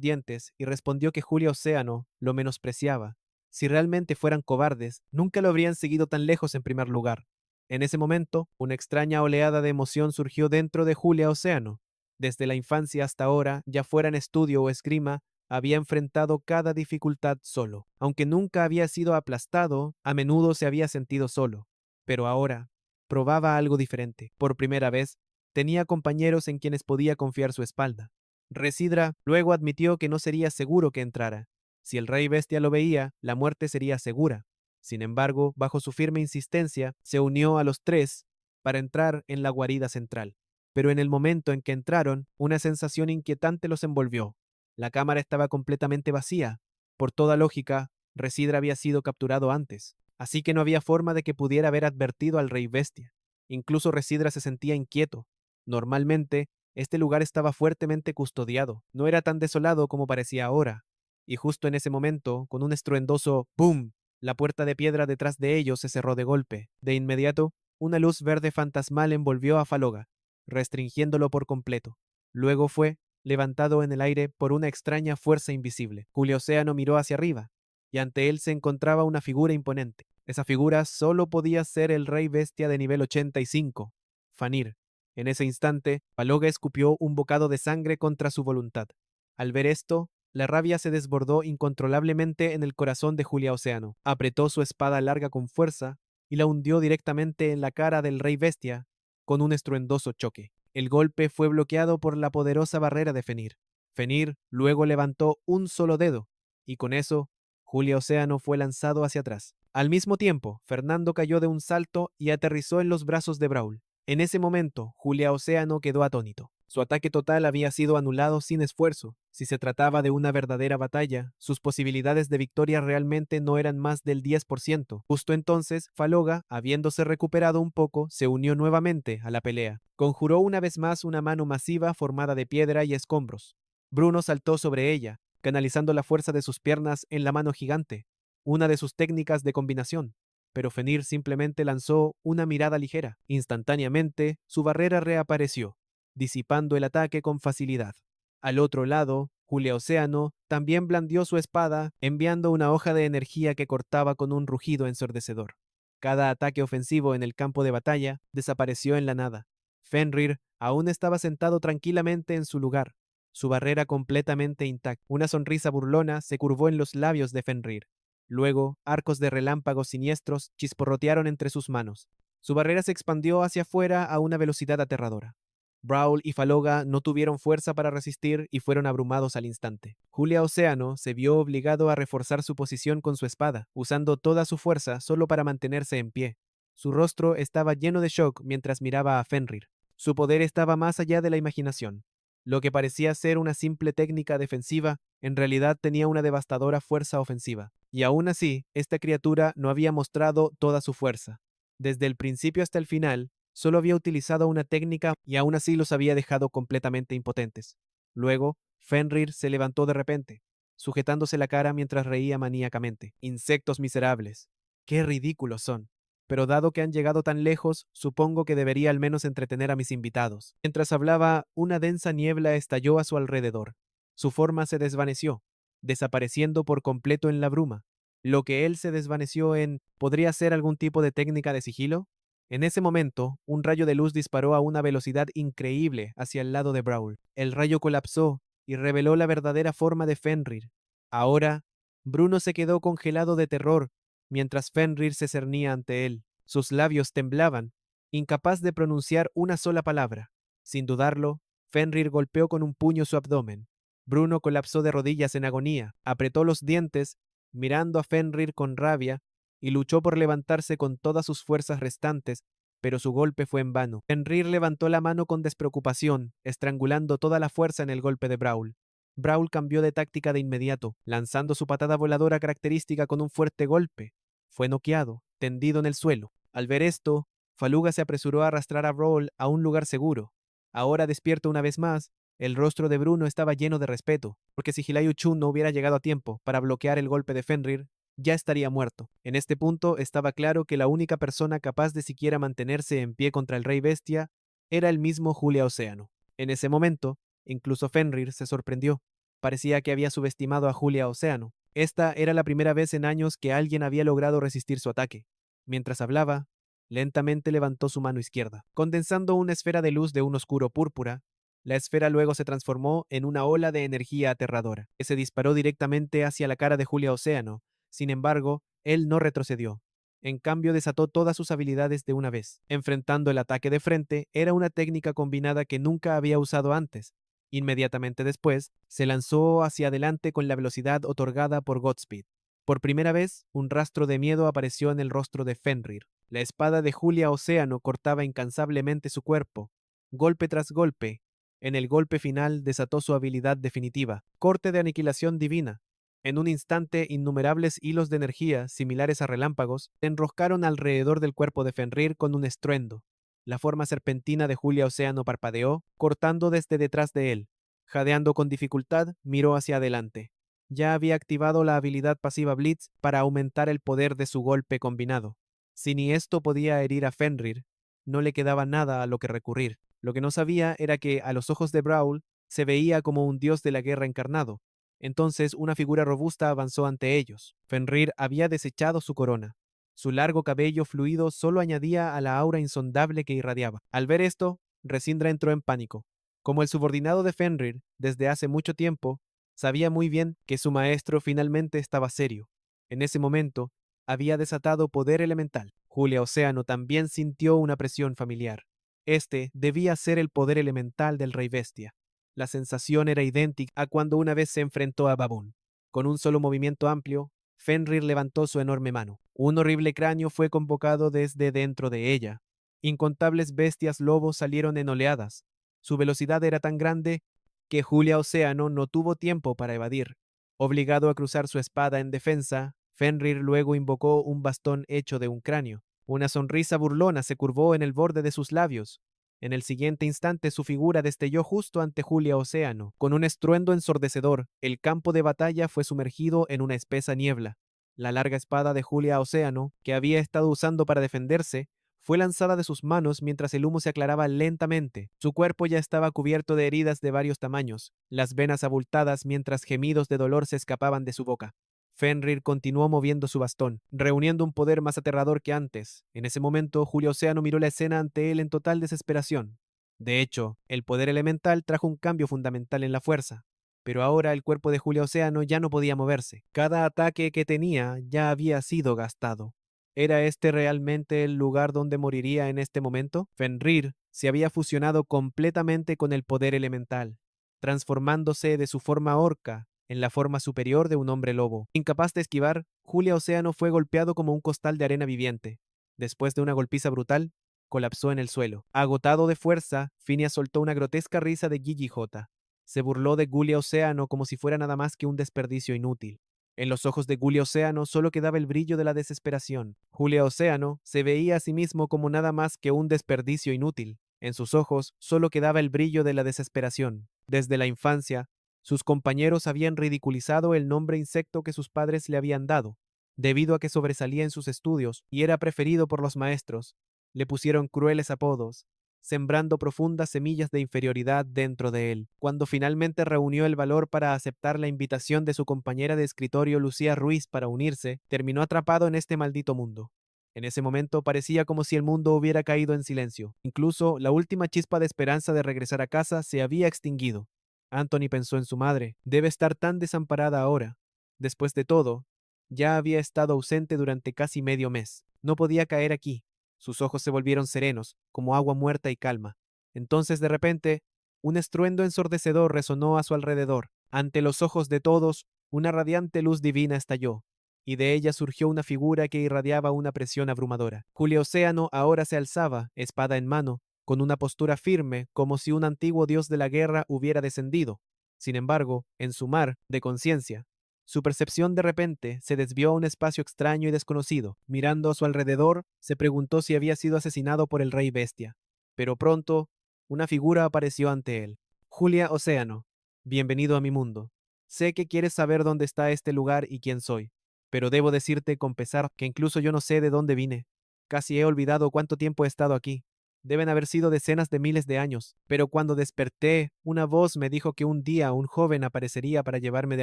dientes y respondió que Julia Océano lo menospreciaba. Si realmente fueran cobardes, nunca lo habrían seguido tan lejos en primer lugar. En ese momento, una extraña oleada de emoción surgió dentro de Julia Océano. Desde la infancia hasta ahora, ya fuera en estudio o esgrima, había enfrentado cada dificultad solo. Aunque nunca había sido aplastado, a menudo se había sentido solo. Pero ahora, probaba algo diferente. Por primera vez, tenía compañeros en quienes podía confiar su espalda. Residra luego admitió que no sería seguro que entrara. Si el Rey Bestia lo veía, la muerte sería segura. Sin embargo, bajo su firme insistencia, se unió a los tres para entrar en la guarida central. Pero en el momento en que entraron, una sensación inquietante los envolvió. La cámara estaba completamente vacía. Por toda lógica, Residra había sido capturado antes, así que no había forma de que pudiera haber advertido al Rey Bestia. Incluso Residra se sentía inquieto. Normalmente, este lugar estaba fuertemente custodiado, no era tan desolado como parecía ahora. Y justo en ese momento, con un estruendoso ¡boom!, la puerta de piedra detrás de ellos se cerró de golpe. De inmediato, una luz verde fantasmal envolvió a Faloga, restringiéndolo por completo. Luego fue levantado en el aire por una extraña fuerza invisible. Julio Océano miró hacia arriba, y ante él se encontraba una figura imponente. Esa figura solo podía ser el Rey Bestia de nivel 85, Fanir. En ese instante, Faloga escupió un bocado de sangre contra su voluntad. Al ver esto, la rabia se desbordó incontrolablemente en el corazón de Julia Océano. Apretó su espada larga con fuerza y la hundió directamente en la cara del rey bestia con un estruendoso choque. El golpe fue bloqueado por la poderosa barrera de Fenrir. Fenrir luego levantó un solo dedo, y con eso, Julia Océano fue lanzado hacia atrás. Al mismo tiempo, Fernando cayó de un salto y aterrizó en los brazos de Brawl. En ese momento, Julia Océano quedó atónito. Su ataque total había sido anulado sin esfuerzo. Si se trataba de una verdadera batalla, sus posibilidades de victoria realmente no eran más del 10%. Justo entonces, Faloga, habiéndose recuperado un poco, se unió nuevamente a la pelea. Conjuró una vez más una mano masiva formada de piedra y escombros. Bruno saltó sobre ella, canalizando la fuerza de sus piernas en la mano gigante, una de sus técnicas de combinación. Pero Fenrir simplemente lanzó una mirada ligera. Instantáneamente, su barrera reapareció, disipando el ataque con facilidad. Al otro lado, Julia Océano también blandió su espada, enviando una hoja de energía que cortaba con un rugido ensordecedor. Cada ataque ofensivo en el campo de batalla desapareció en la nada. Fenrir aún estaba sentado tranquilamente en su lugar, su barrera completamente intacta. Una sonrisa burlona se curvó en los labios de Fenrir. Luego, arcos de relámpagos siniestros chisporrotearon entre sus manos. Su barrera se expandió hacia afuera a una velocidad aterradora. Brawl y Faloga no tuvieron fuerza para resistir y fueron abrumados al instante. Julia Océano se vio obligado a reforzar su posición con su espada, usando toda su fuerza solo para mantenerse en pie. Su rostro estaba lleno de shock mientras miraba a Fenrir. Su poder estaba más allá de la imaginación. Lo que parecía ser una simple técnica defensiva, en realidad tenía una devastadora fuerza ofensiva. Y aún así, esta criatura no había mostrado toda su fuerza. Desde el principio hasta el final, solo había utilizado una técnica y aún así los había dejado completamente impotentes. Luego, Fenrir se levantó de repente, sujetándose la cara mientras reía maníacamente. Insectos miserables. Qué ridículos son. Pero dado que han llegado tan lejos, supongo que debería al menos entretener a mis invitados. Mientras hablaba, una densa niebla estalló a su alrededor. Su forma se desvaneció, desapareciendo por completo en la bruma. Lo que él se desvaneció en, ¿podría ser algún tipo de técnica de sigilo? En ese momento, un rayo de luz disparó a una velocidad increíble hacia el lado de Brawl. El rayo colapsó y reveló la verdadera forma de Fenrir. Ahora, Bruno se quedó congelado de terror mientras Fenrir se cernía ante él. Sus labios temblaban, incapaz de pronunciar una sola palabra. Sin dudarlo, Fenrir golpeó con un puño su abdomen. Bruno colapsó de rodillas en agonía, apretó los dientes, mirando a Fenrir con rabia, y luchó por levantarse con todas sus fuerzas restantes, pero su golpe fue en vano. Fenrir levantó la mano con despreocupación, estrangulando toda la fuerza en el golpe de Brawl. Brawl cambió de táctica de inmediato, lanzando su patada voladora característica con un fuerte golpe. Fue noqueado, tendido en el suelo. Al ver esto, Faluga se apresuró a arrastrar a Brawl a un lugar seguro. Ahora despierto una vez más, el rostro de Bruno estaba lleno de respeto, porque si Hilayu Chun no hubiera llegado a tiempo para bloquear el golpe de Fenrir, ya estaría muerto. En este punto estaba claro que la única persona capaz de siquiera mantenerse en pie contra el Rey Bestia era el mismo Julia Océano. En ese momento, incluso Fenrir se sorprendió. Parecía que había subestimado a Julia Océano. Esta era la primera vez en años que alguien había logrado resistir su ataque. Mientras hablaba, lentamente levantó su mano izquierda, condensando una esfera de luz de un oscuro púrpura. La esfera luego se transformó en una ola de energía aterradora, que se disparó directamente hacia la cara de Julia Océano. Sin embargo, él no retrocedió. En cambio, desató todas sus habilidades de una vez. Enfrentando el ataque de frente, era una técnica combinada que nunca había usado antes. Inmediatamente después, se lanzó hacia adelante con la velocidad otorgada por Godspeed. Por primera vez, un rastro de miedo apareció en el rostro de Fenrir. La espada de Julia Océano cortaba incansablemente su cuerpo, golpe tras golpe. En el golpe final desató su habilidad definitiva, corte de aniquilación divina. En un instante, innumerables hilos de energía, similares a relámpagos, se enroscaron alrededor del cuerpo de Fenrir con un estruendo. La forma serpentina de Julia Océano parpadeó, cortando desde detrás de él. Jadeando con dificultad, miró hacia adelante. Ya había activado la habilidad pasiva Blitz para aumentar el poder de su golpe combinado. Si ni esto podía herir a Fenrir, no le quedaba nada a lo que recurrir. Lo que no sabía era que, a los ojos de Brawl, se veía como un dios de la guerra encarnado. Entonces una figura robusta avanzó ante ellos. Fenrir había desechado su corona. Su largo cabello fluido solo añadía a la aura insondable que irradiaba. Al ver esto, Resindra entró en pánico. Como el subordinado de Fenrir, desde hace mucho tiempo, sabía muy bien que su maestro finalmente estaba serio. En ese momento, había desatado poder elemental. Julia Océano también sintió una presión familiar. Este debía ser el poder elemental del Rey Bestia. La sensación era idéntica a cuando una vez se enfrentó a Baboon. Con un solo movimiento amplio, Fenrir levantó su enorme mano. Un horrible cráneo fue convocado desde dentro de ella. Incontables bestias lobos salieron en oleadas. Su velocidad era tan grande que Julia Océano no tuvo tiempo para evadir. Obligado a cruzar su espada en defensa, Fenrir luego invocó un bastón hecho de un cráneo. Una sonrisa burlona se curvó en el borde de sus labios. En el siguiente instante su figura destelló justo ante Julia Océano. Con un estruendo ensordecedor, el campo de batalla fue sumergido en una espesa niebla. La larga espada de Julia Océano, que había estado usando para defenderse, fue lanzada de sus manos mientras el humo se aclaraba lentamente. Su cuerpo ya estaba cubierto de heridas de varios tamaños, las venas abultadas mientras gemidos de dolor se escapaban de su boca. Fenrir continuó moviendo su bastón, reuniendo un poder más aterrador que antes. En ese momento, Julio Océano miró la escena ante él en total desesperación. De hecho, el poder elemental trajo un cambio fundamental en la fuerza. Pero ahora el cuerpo de Julio Océano ya no podía moverse. Cada ataque que tenía ya había sido gastado. ¿Era este realmente el lugar donde moriría en este momento? Fenrir se había fusionado completamente con el poder elemental, transformándose de su forma orca en la forma superior de un hombre lobo. Incapaz de esquivar, Julia Océano fue golpeado como un costal de arena viviente. Después de una golpiza brutal, colapsó en el suelo. Agotado de fuerza, Phineas soltó una grotesca risa de Gigi J. Se burló de Julia Océano como si fuera nada más que un desperdicio inútil. En los ojos de Julia Océano solo quedaba el brillo de la desesperación. Julia Océano se veía a sí mismo como nada más que un desperdicio inútil. En sus ojos solo quedaba el brillo de la desesperación. Desde la infancia, sus compañeros habían ridiculizado el nombre insecto que sus padres le habían dado. Debido a que sobresalía en sus estudios y era preferido por los maestros, le pusieron crueles apodos, sembrando profundas semillas de inferioridad dentro de él. Cuando finalmente reunió el valor para aceptar la invitación de su compañera de escritorio Lucía Ruiz para unirse, terminó atrapado en este maldito mundo. En ese momento parecía como si el mundo hubiera caído en silencio. Incluso la última chispa de esperanza de regresar a casa se había extinguido. Anthony pensó en su madre. Debe estar tan desamparada ahora. Después de todo, ya había estado ausente durante casi medio mes. No podía caer aquí. Sus ojos se volvieron serenos, como agua muerta y calma. Entonces, de repente, un estruendo ensordecedor resonó a su alrededor. Ante los ojos de todos, una radiante luz divina estalló, y de ella surgió una figura que irradiaba una presión abrumadora. Julio Océano ahora se alzaba, espada en mano, con una postura firme, como si un antiguo dios de la guerra hubiera descendido. Sin embargo, en su mar de conciencia, su percepción de repente se desvió a un espacio extraño y desconocido. Mirando a su alrededor, se preguntó si había sido asesinado por el rey bestia. Pero pronto, una figura apareció ante él. Julia Océano, bienvenido a mi mundo. Sé que quieres saber dónde está este lugar y quién soy, pero debo decirte con pesar que incluso yo no sé de dónde vine. Casi he olvidado cuánto tiempo he estado aquí. Deben haber sido decenas de miles de años, pero cuando desperté, una voz me dijo que un día un joven aparecería para llevarme de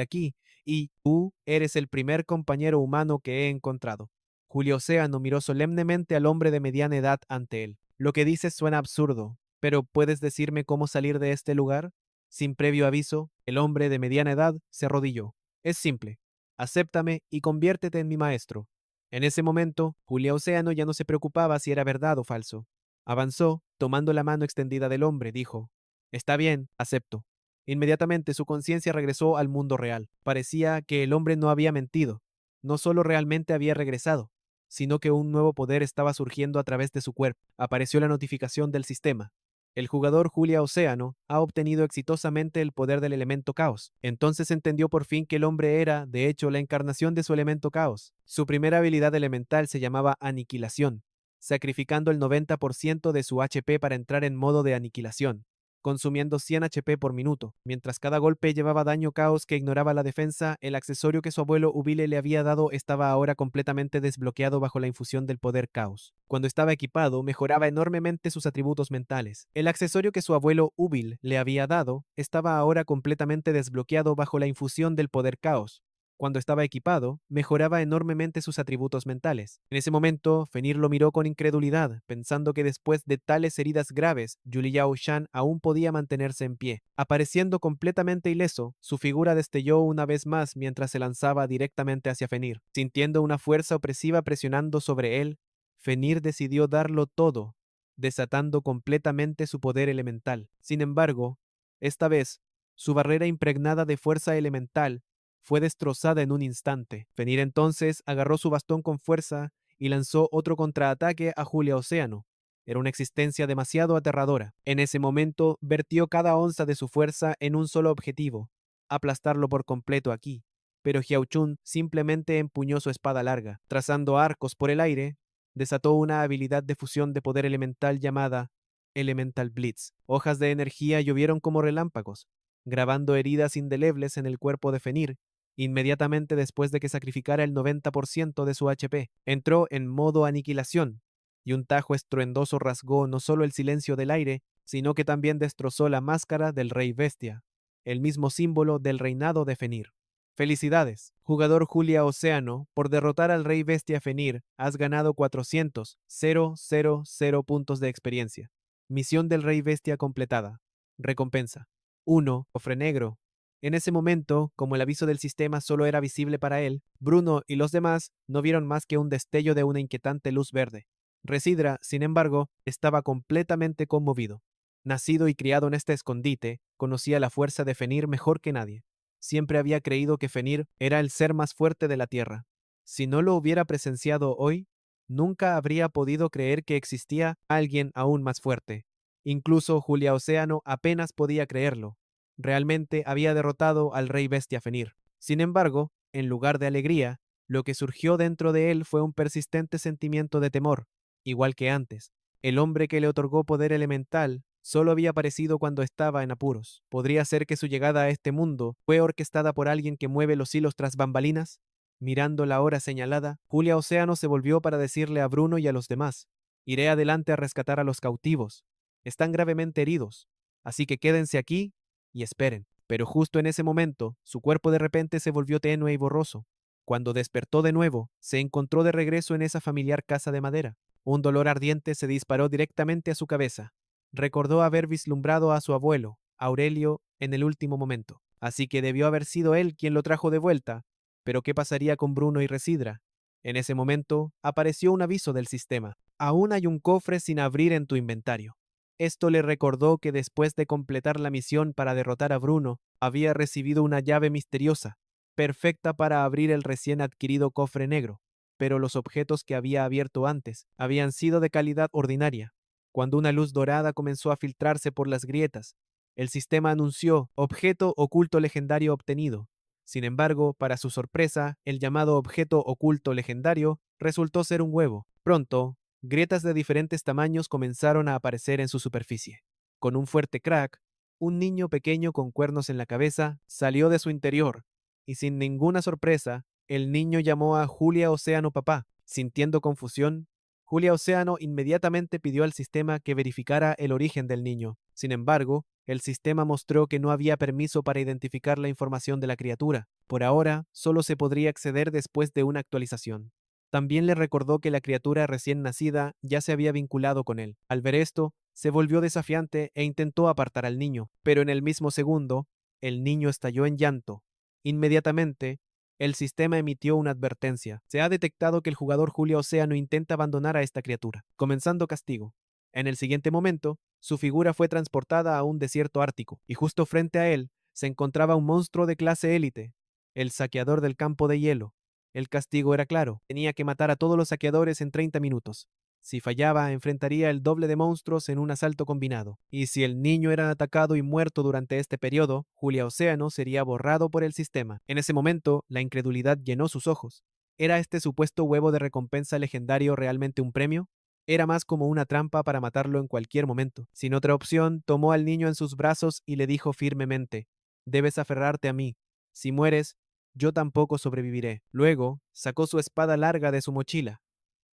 aquí, y tú eres el primer compañero humano que he encontrado. Julio Océano miró solemnemente al hombre de mediana edad ante él. Lo que dices suena absurdo, pero ¿puedes decirme cómo salir de este lugar? Sin previo aviso, el hombre de mediana edad se arrodilló. Es simple. Acéptame y conviértete en mi maestro. En ese momento, Julio Océano ya no se preocupaba si era verdad o falso. Avanzó, tomando la mano extendida del hombre, dijo, Está bien, acepto. Inmediatamente su conciencia regresó al mundo real. Parecía que el hombre no había mentido. No solo realmente había regresado, sino que un nuevo poder estaba surgiendo a través de su cuerpo. Apareció la notificación del sistema. El jugador Julia Océano ha obtenido exitosamente el poder del elemento caos. Entonces entendió por fin que el hombre era, de hecho, la encarnación de su elemento caos. Su primera habilidad elemental se llamaba aniquilación, sacrificando el 90% de su HP para entrar en modo de aniquilación, consumiendo 100 HP por minuto. Mientras cada golpe llevaba daño caos que ignoraba la defensa, el accesorio que su abuelo Ubile le había dado estaba ahora completamente desbloqueado bajo la infusión del poder caos. Cuando estaba equipado, mejoraba enormemente sus atributos mentales. El accesorio que su abuelo Ubil le había dado estaba ahora completamente desbloqueado bajo la infusión del poder caos. Cuando estaba equipado, mejoraba enormemente sus atributos mentales. En ese momento, Fenrir lo miró con incredulidad, pensando que después de tales heridas graves, Yuliao Shan aún podía mantenerse en pie. Apareciendo completamente ileso, su figura destelló una vez más mientras se lanzaba directamente hacia Fenrir. Sintiendo una fuerza opresiva presionando sobre él, Fenrir decidió darlo todo, desatando completamente su poder elemental. Sin embargo, esta vez, su barrera impregnada de fuerza elemental fue destrozada en un instante. Fenrir entonces agarró su bastón con fuerza y lanzó otro contraataque a Julia Océano. Era una existencia demasiado aterradora. En ese momento, vertió cada onza de su fuerza en un solo objetivo, aplastarlo por completo aquí. Pero Xiaochun simplemente empuñó su espada larga. Trazando arcos por el aire, desató una habilidad de fusión de poder elemental llamada Elemental Blitz. Hojas de energía llovieron como relámpagos, grabando heridas indelebles en el cuerpo de Fenrir. Inmediatamente después de que sacrificara el 90% de su HP, entró en modo aniquilación, y un tajo estruendoso rasgó no solo el silencio del aire, sino que también destrozó la máscara del Rey Bestia, el mismo símbolo del reinado de Fenrir. Felicidades, jugador Julia Océano, por derrotar al Rey Bestia Fenrir, has ganado 400.000 puntos de experiencia. Misión del Rey Bestia completada. Recompensa. 1. Cofre negro. En ese momento, como el aviso del sistema solo era visible para él, Bruno y los demás no vieron más que un destello de una inquietante luz verde. Residra, sin embargo, estaba completamente conmovido. Nacido y criado en este escondite, conocía la fuerza de Fenrir mejor que nadie. Siempre había creído que Fenrir era el ser más fuerte de la Tierra. Si no lo hubiera presenciado hoy, nunca habría podido creer que existía alguien aún más fuerte. Incluso Julia Océano apenas podía creerlo. Realmente había derrotado al rey bestia Fenrir. Sin embargo, en lugar de alegría, lo que surgió dentro de él fue un persistente sentimiento de temor, igual que antes. El hombre que le otorgó poder elemental solo había aparecido cuando estaba en apuros. ¿Podría ser que su llegada a este mundo fue orquestada por alguien que mueve los hilos tras bambalinas? Mirando la hora señalada, Julia Océano se volvió para decirle a Bruno y a los demás: iré adelante a rescatar a los cautivos. Están gravemente heridos, así que quédense aquí y esperen. Pero justo en ese momento, su cuerpo de repente se volvió tenue y borroso. Cuando despertó de nuevo, se encontró de regreso en esa familiar casa de madera. Un dolor ardiente se disparó directamente a su cabeza. Recordó haber vislumbrado a su abuelo, Aurelio, en el último momento. Así que debió haber sido él quien lo trajo de vuelta. Pero ¿qué pasaría con Bruno y Residra? En ese momento, apareció un aviso del sistema. Aún hay un cofre sin abrir en tu inventario. Esto le recordó que después de completar la misión para derrotar a Bruno, había recibido una llave misteriosa, perfecta para abrir el recién adquirido cofre negro, pero los objetos que había abierto antes habían sido de calidad ordinaria. Cuando una luz dorada comenzó a filtrarse por las grietas, el sistema anunció objeto oculto legendario obtenido. Sin embargo, para su sorpresa, el llamado objeto oculto legendario resultó ser un huevo. Pronto, grietas de diferentes tamaños comenzaron a aparecer en su superficie. Con un fuerte crack, un niño pequeño con cuernos en la cabeza salió de su interior, y sin ninguna sorpresa, el niño llamó a Julia Océano papá. Sintiendo confusión, Julia Océano inmediatamente pidió al sistema que verificara el origen del niño. Sin embargo, el sistema mostró que no había permiso para identificar la información de la criatura. Por ahora, solo se podría acceder después de una actualización. También le recordó que la criatura recién nacida ya se había vinculado con él. Al ver esto, se volvió desafiante e intentó apartar al niño, pero en el mismo segundo, el niño estalló en llanto. Inmediatamente, el sistema emitió una advertencia. Se ha detectado que el jugador Julio Océano intenta abandonar a esta criatura, comenzando castigo. En el siguiente momento, su figura fue transportada a un desierto ártico, y justo frente a él se encontraba un monstruo de clase élite, el saqueador del campo de hielo. El castigo era claro, tenía que matar a todos los saqueadores en 30 minutos. Si fallaba, enfrentaría el doble de monstruos en un asalto combinado. Y si el niño era atacado y muerto durante este periodo, Julia Océano sería borrado por el sistema. En ese momento, la incredulidad llenó sus ojos. ¿Era este supuesto huevo de recompensa legendario realmente un premio? Era más como una trampa para matarlo en cualquier momento. Sin otra opción, tomó al niño en sus brazos y le dijo firmemente: debes aferrarte a mí. Si mueres, yo tampoco sobreviviré. Luego, sacó su espada larga de su mochila.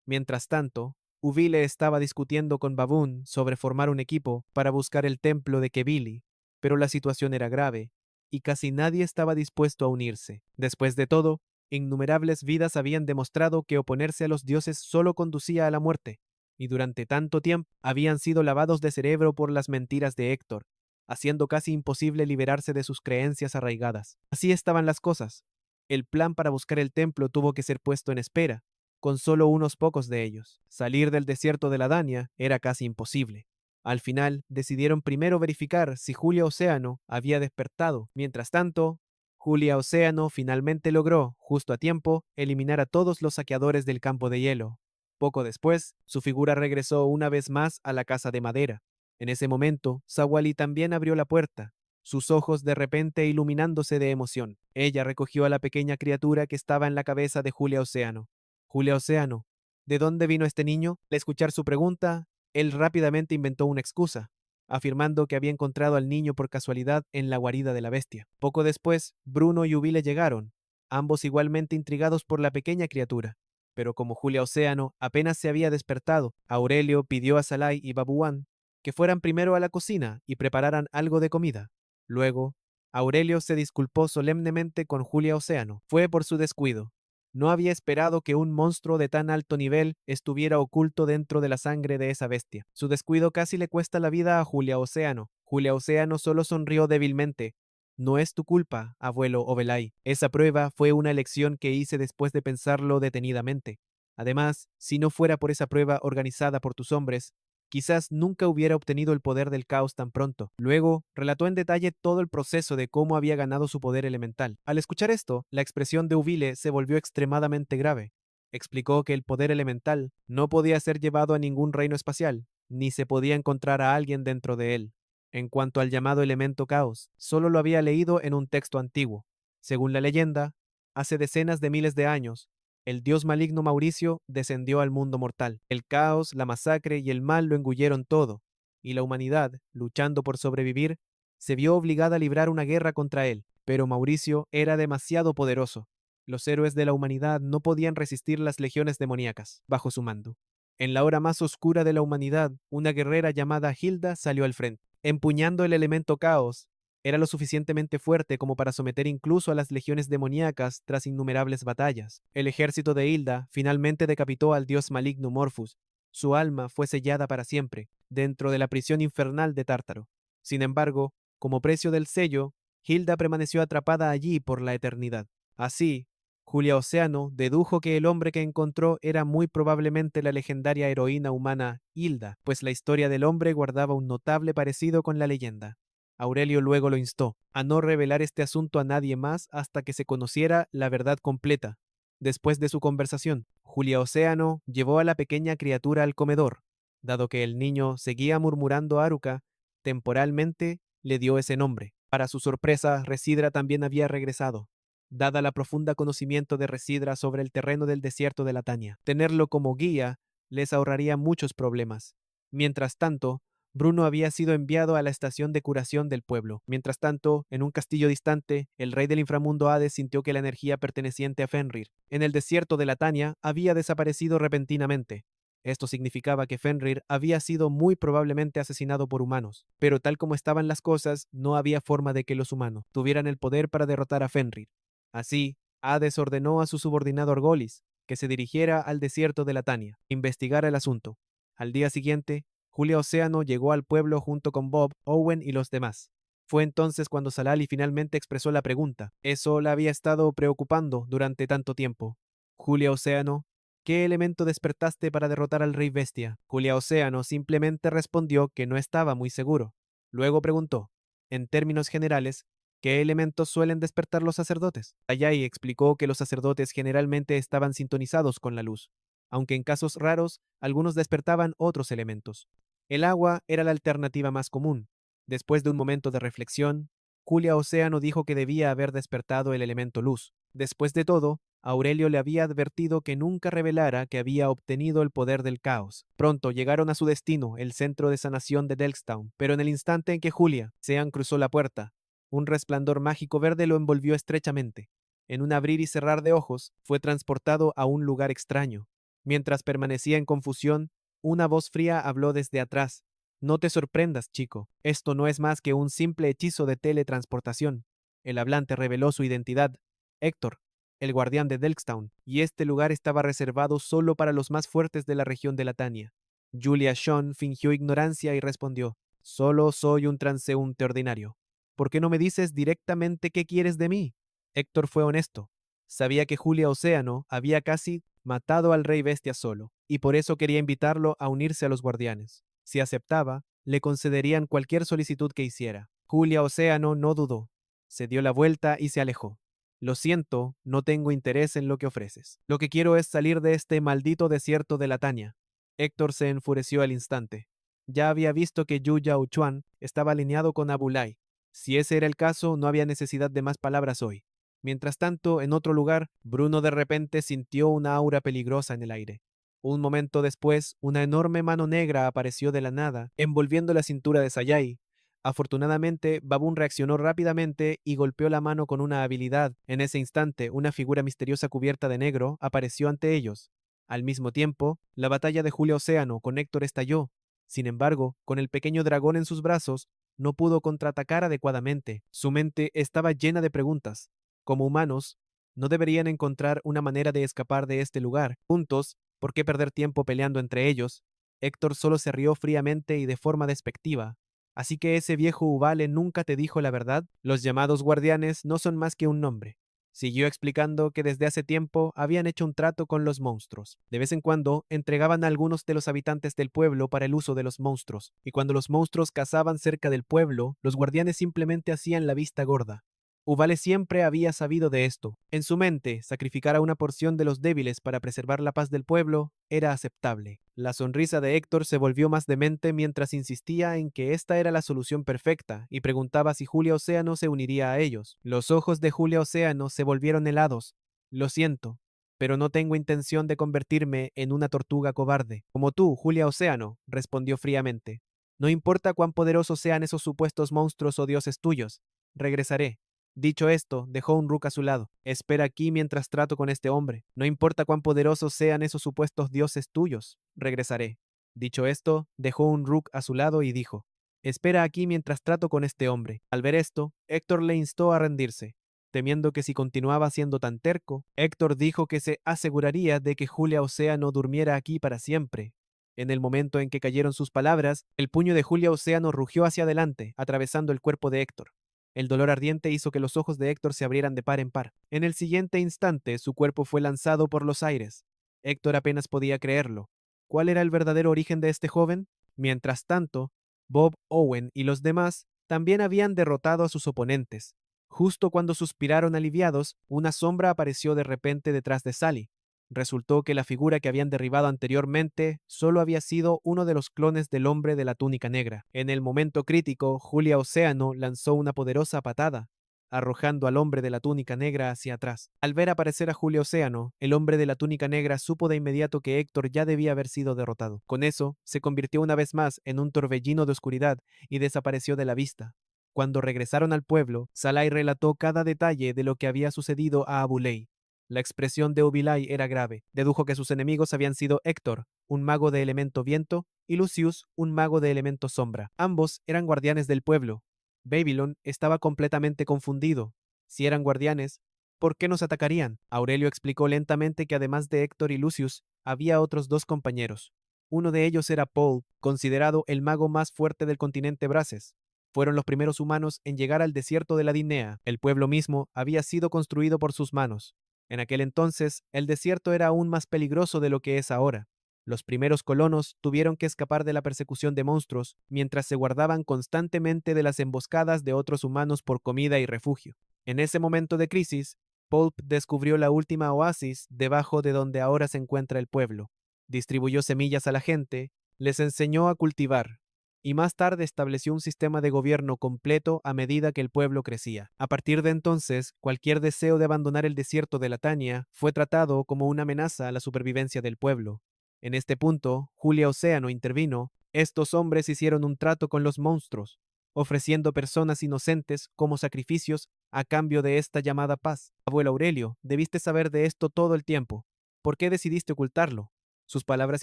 Mientras tanto, Uvile estaba discutiendo con Baboon sobre formar un equipo para buscar el templo de Kebili, pero la situación era grave, y casi nadie estaba dispuesto a unirse. Después de todo, innumerables vidas habían demostrado que oponerse a los dioses solo conducía a la muerte, y durante tanto tiempo habían sido lavados de cerebro por las mentiras de Héctor, haciendo casi imposible liberarse de sus creencias arraigadas. Así estaban las cosas. El plan para buscar el templo tuvo que ser puesto en espera, con solo unos pocos de ellos. Salir del desierto de la Dania era casi imposible. Al final, decidieron primero verificar si Julia Océano había despertado. Mientras tanto, Julia Océano finalmente logró, justo a tiempo, eliminar a todos los saqueadores del campo de hielo. Poco después, su figura regresó una vez más a la casa de madera. En ese momento, Sawali también abrió la puerta, sus ojos de repente iluminándose de emoción. Ella recogió a la pequeña criatura que estaba en la cabeza de Julia Océano. Julia Océano, ¿de dónde vino este niño? Al escuchar su pregunta, él rápidamente inventó una excusa, afirmando que había encontrado al niño por casualidad en la guarida de la bestia. Poco después, Bruno y Ubile llegaron, ambos igualmente intrigados por la pequeña criatura. Pero como Julia Océano apenas se había despertado, Aurelio pidió a Salai y Babuán que fueran primero a la cocina y prepararan algo de comida. Luego, Aurelio se disculpó solemnemente con Julia Océano. Fue por su descuido. No había esperado que un monstruo de tan alto nivel estuviera oculto dentro de la sangre de esa bestia. Su descuido casi le cuesta la vida a Julia Océano. Julia Océano solo sonrió débilmente. No es tu culpa, abuelo Obelai. Esa prueba fue una elección que hice después de pensarlo detenidamente. Además, si no fuera por esa prueba organizada por tus hombres, quizás nunca hubiera obtenido el poder del caos tan pronto. Luego, relató en detalle todo el proceso de cómo había ganado su poder elemental. Al escuchar esto, la expresión de Ubile se volvió extremadamente grave. Explicó que el poder elemental no podía ser llevado a ningún reino espacial, ni se podía encontrar a alguien dentro de él. En cuanto al llamado elemento caos, solo lo había leído en un texto antiguo. Según la leyenda, hace decenas de miles de años, el dios maligno Mauricio descendió al mundo mortal. El caos, la masacre y el mal lo engulleron todo, y la humanidad, luchando por sobrevivir, se vio obligada a librar una guerra contra él. Pero Mauricio era demasiado poderoso. Los héroes de la humanidad no podían resistir las legiones demoníacas bajo su mando. En la hora más oscura de la humanidad, una guerrera llamada Hilda salió al frente. Empuñando el elemento caos, era lo suficientemente fuerte como para someter incluso a las legiones demoníacas tras innumerables batallas. El ejército de Hilda finalmente decapitó al dios maligno Morphus. Su alma fue sellada para siempre, dentro de la prisión infernal de Tártaro. Sin embargo, como precio del sello, Hilda permaneció atrapada allí por la eternidad. Así, Julia Océano dedujo que el hombre que encontró era muy probablemente la legendaria heroína humana Hilda, pues la historia del hombre guardaba un notable parecido con la leyenda. Aurelio luego lo instó a no revelar este asunto a nadie más hasta que se conociera la verdad completa. Después de su conversación, Julia Océano llevó a la pequeña criatura al comedor. Dado que el niño seguía murmurando Aruka, temporalmente le dio ese nombre. Para su sorpresa, Residra también había regresado. Dada la profunda conocimiento de Residra sobre el terreno del desierto de Latania, tenerlo como guía les ahorraría muchos problemas. Mientras tanto, Bruno había sido enviado a la estación de curación del pueblo. Mientras tanto, en un castillo distante, el rey del inframundo Hades sintió que la energía perteneciente a Fenrir, en el desierto de Latania, había desaparecido repentinamente. Esto significaba que Fenrir había sido muy probablemente asesinado por humanos, pero tal como estaban las cosas, no había forma de que los humanos tuvieran el poder para derrotar a Fenrir. Así, Hades ordenó a su subordinado Argolis que se dirigiera al desierto de Latania, investigara el asunto. Al día siguiente, Julia Océano llegó al pueblo junto con Bob, Owen y los demás. Fue entonces cuando Salali finalmente expresó la pregunta. Eso la había estado preocupando durante tanto tiempo. Julia Océano, ¿qué elemento despertaste para derrotar al rey bestia? Julia Océano simplemente respondió que no estaba muy seguro. Luego preguntó, en términos generales, ¿qué elementos suelen despertar los sacerdotes? Ayai explicó que los sacerdotes generalmente estaban sintonizados con la luz, aunque en casos raros algunos despertaban otros elementos. El agua era la alternativa más común. Después de un momento de reflexión, Julia Océano dijo que debía haber despertado el elemento luz. Después de todo, Aurelio le había advertido que nunca revelara que había obtenido el poder del caos. Pronto llegaron a su destino, el centro de sanación de Delkstown, pero en el instante en que Julia Sean cruzó la puerta, un resplandor mágico verde lo envolvió estrechamente. En un abrir y cerrar de ojos, fue transportado a un lugar extraño. Mientras permanecía en confusión, una voz fría habló desde atrás. No te sorprendas, chico. Esto no es más que un simple hechizo de teletransportación. El hablante reveló su identidad: Héctor, el guardián de Delkstown, y este lugar estaba reservado solo para los más fuertes de la región de Latania. Julia Sean fingió ignorancia y respondió: Solo soy un transeúnte ordinario. ¿Por qué no me dices directamente qué quieres de mí? Héctor fue honesto. Sabía que Julia Océano había casi matado al rey bestia solo, y por eso quería invitarlo a unirse a los guardianes. Si aceptaba, le concederían cualquier solicitud que hiciera. Julia Océano no dudó. Se dio la vuelta y se alejó. Lo siento, no tengo interés en lo que ofreces. Lo que quiero es salir de este maldito desierto de Latania. Héctor se enfureció al instante. Ya había visto que Yu Yao Chuan estaba alineado con Abulai. Si ese era el caso, no había necesidad de más palabras hoy. Mientras tanto, en otro lugar, Bruno de repente sintió una aura peligrosa en el aire. Un momento después, una enorme mano negra apareció de la nada, envolviendo la cintura de Sayai. Afortunadamente, Babun reaccionó rápidamente y golpeó la mano con una habilidad. En ese instante, una figura misteriosa cubierta de negro apareció ante ellos. Al mismo tiempo, la batalla de Julia Océano con Héctor estalló. Sin embargo, con el pequeño dragón en sus brazos, no pudo contraatacar adecuadamente. Su mente estaba llena de preguntas. Como humanos, ¿no deberían encontrar una manera de escapar de este lugar? Juntos, ¿por qué perder tiempo peleando entre ellos? Héctor solo se rió fríamente y de forma despectiva. Así que ese viejo Ubale nunca te dijo la verdad. Los llamados guardianes no son más que un nombre. Siguió explicando que desde hace tiempo habían hecho un trato con los monstruos. De vez en cuando entregaban a algunos de los habitantes del pueblo para el uso de los monstruos, y cuando los monstruos cazaban cerca del pueblo, los guardianes simplemente hacían la vista gorda. Uvale siempre había sabido de esto. En su mente, sacrificar a una porción de los débiles para preservar la paz del pueblo era aceptable. La sonrisa de Héctor se volvió más demente mientras insistía en que esta era la solución perfecta y preguntaba si Julia Océano se uniría a ellos. Los ojos de Julia Océano se volvieron helados. Lo siento, pero no tengo intención de convertirme en una tortuga cobarde. Como tú, Julia Océano, respondió fríamente. No importa cuán poderosos sean esos supuestos monstruos o dioses tuyos, regresaré. Dicho esto, dejó un Rook a su lado. Espera aquí mientras trato con este hombre. No importa cuán poderosos sean esos supuestos dioses tuyos, regresaré. Dicho esto, dejó un Rook a su lado y dijo: Espera aquí mientras trato con este hombre. Al ver esto, Héctor le instó a rendirse. Temiendo que si continuaba siendo tan terco, Héctor dijo que se aseguraría de que Julia Océano durmiera aquí para siempre. En el momento en que cayeron sus palabras, el puño de Julia Océano rugió hacia adelante, atravesando el cuerpo de Héctor. El dolor ardiente hizo que los ojos de Héctor se abrieran de par en par. En el siguiente instante, su cuerpo fue lanzado por los aires. Héctor apenas podía creerlo. ¿Cuál era el verdadero origen de este joven? Mientras tanto, Bob, Owen y los demás también habían derrotado a sus oponentes. Justo cuando suspiraron aliviados, una sombra apareció de repente detrás de Sally. Resultó que la figura que habían derribado anteriormente solo había sido uno de los clones del hombre de la túnica negra. En el momento crítico, Julia Océano lanzó una poderosa patada, arrojando al hombre de la túnica negra hacia atrás. Al ver aparecer a Julia Océano, el hombre de la túnica negra supo de inmediato que Héctor ya debía haber sido derrotado. Con eso, se convirtió una vez más en un torbellino de oscuridad y desapareció de la vista. Cuando regresaron al pueblo, Salai relató cada detalle de lo que había sucedido a Abulei. La expresión de Ubilai era grave. Dedujo que sus enemigos habían sido Héctor, un mago de elemento viento, y Lucius, un mago de elemento sombra. Ambos eran guardianes del pueblo. Babylon estaba completamente confundido. Si eran guardianes, ¿por qué nos atacarían? Aurelio explicó lentamente que además de Héctor y Lucius, había otros dos compañeros. Uno de ellos era Paul, considerado el mago más fuerte del continente Braces. Fueron los primeros humanos en llegar al desierto de la Dinea. El pueblo mismo había sido construido por sus manos. En aquel entonces, el desierto era aún más peligroso de lo que es ahora. Los primeros colonos tuvieron que escapar de la persecución de monstruos, mientras se guardaban constantemente de las emboscadas de otros humanos por comida y refugio. En ese momento de crisis, Pulp descubrió la última oasis debajo de donde ahora se encuentra el pueblo. Distribuyó semillas a la gente, les enseñó a cultivar, y más tarde estableció un sistema de gobierno completo a medida que el pueblo crecía. A partir de entonces, cualquier deseo de abandonar el desierto de Latania fue tratado como una amenaza a la supervivencia del pueblo. En este punto, Julia Océano intervino. Estos hombres hicieron un trato con los monstruos, ofreciendo personas inocentes como sacrificios a cambio de esta llamada paz. Abuelo Aurelio, debiste saber de esto todo el tiempo. ¿Por qué decidiste ocultarlo? Sus palabras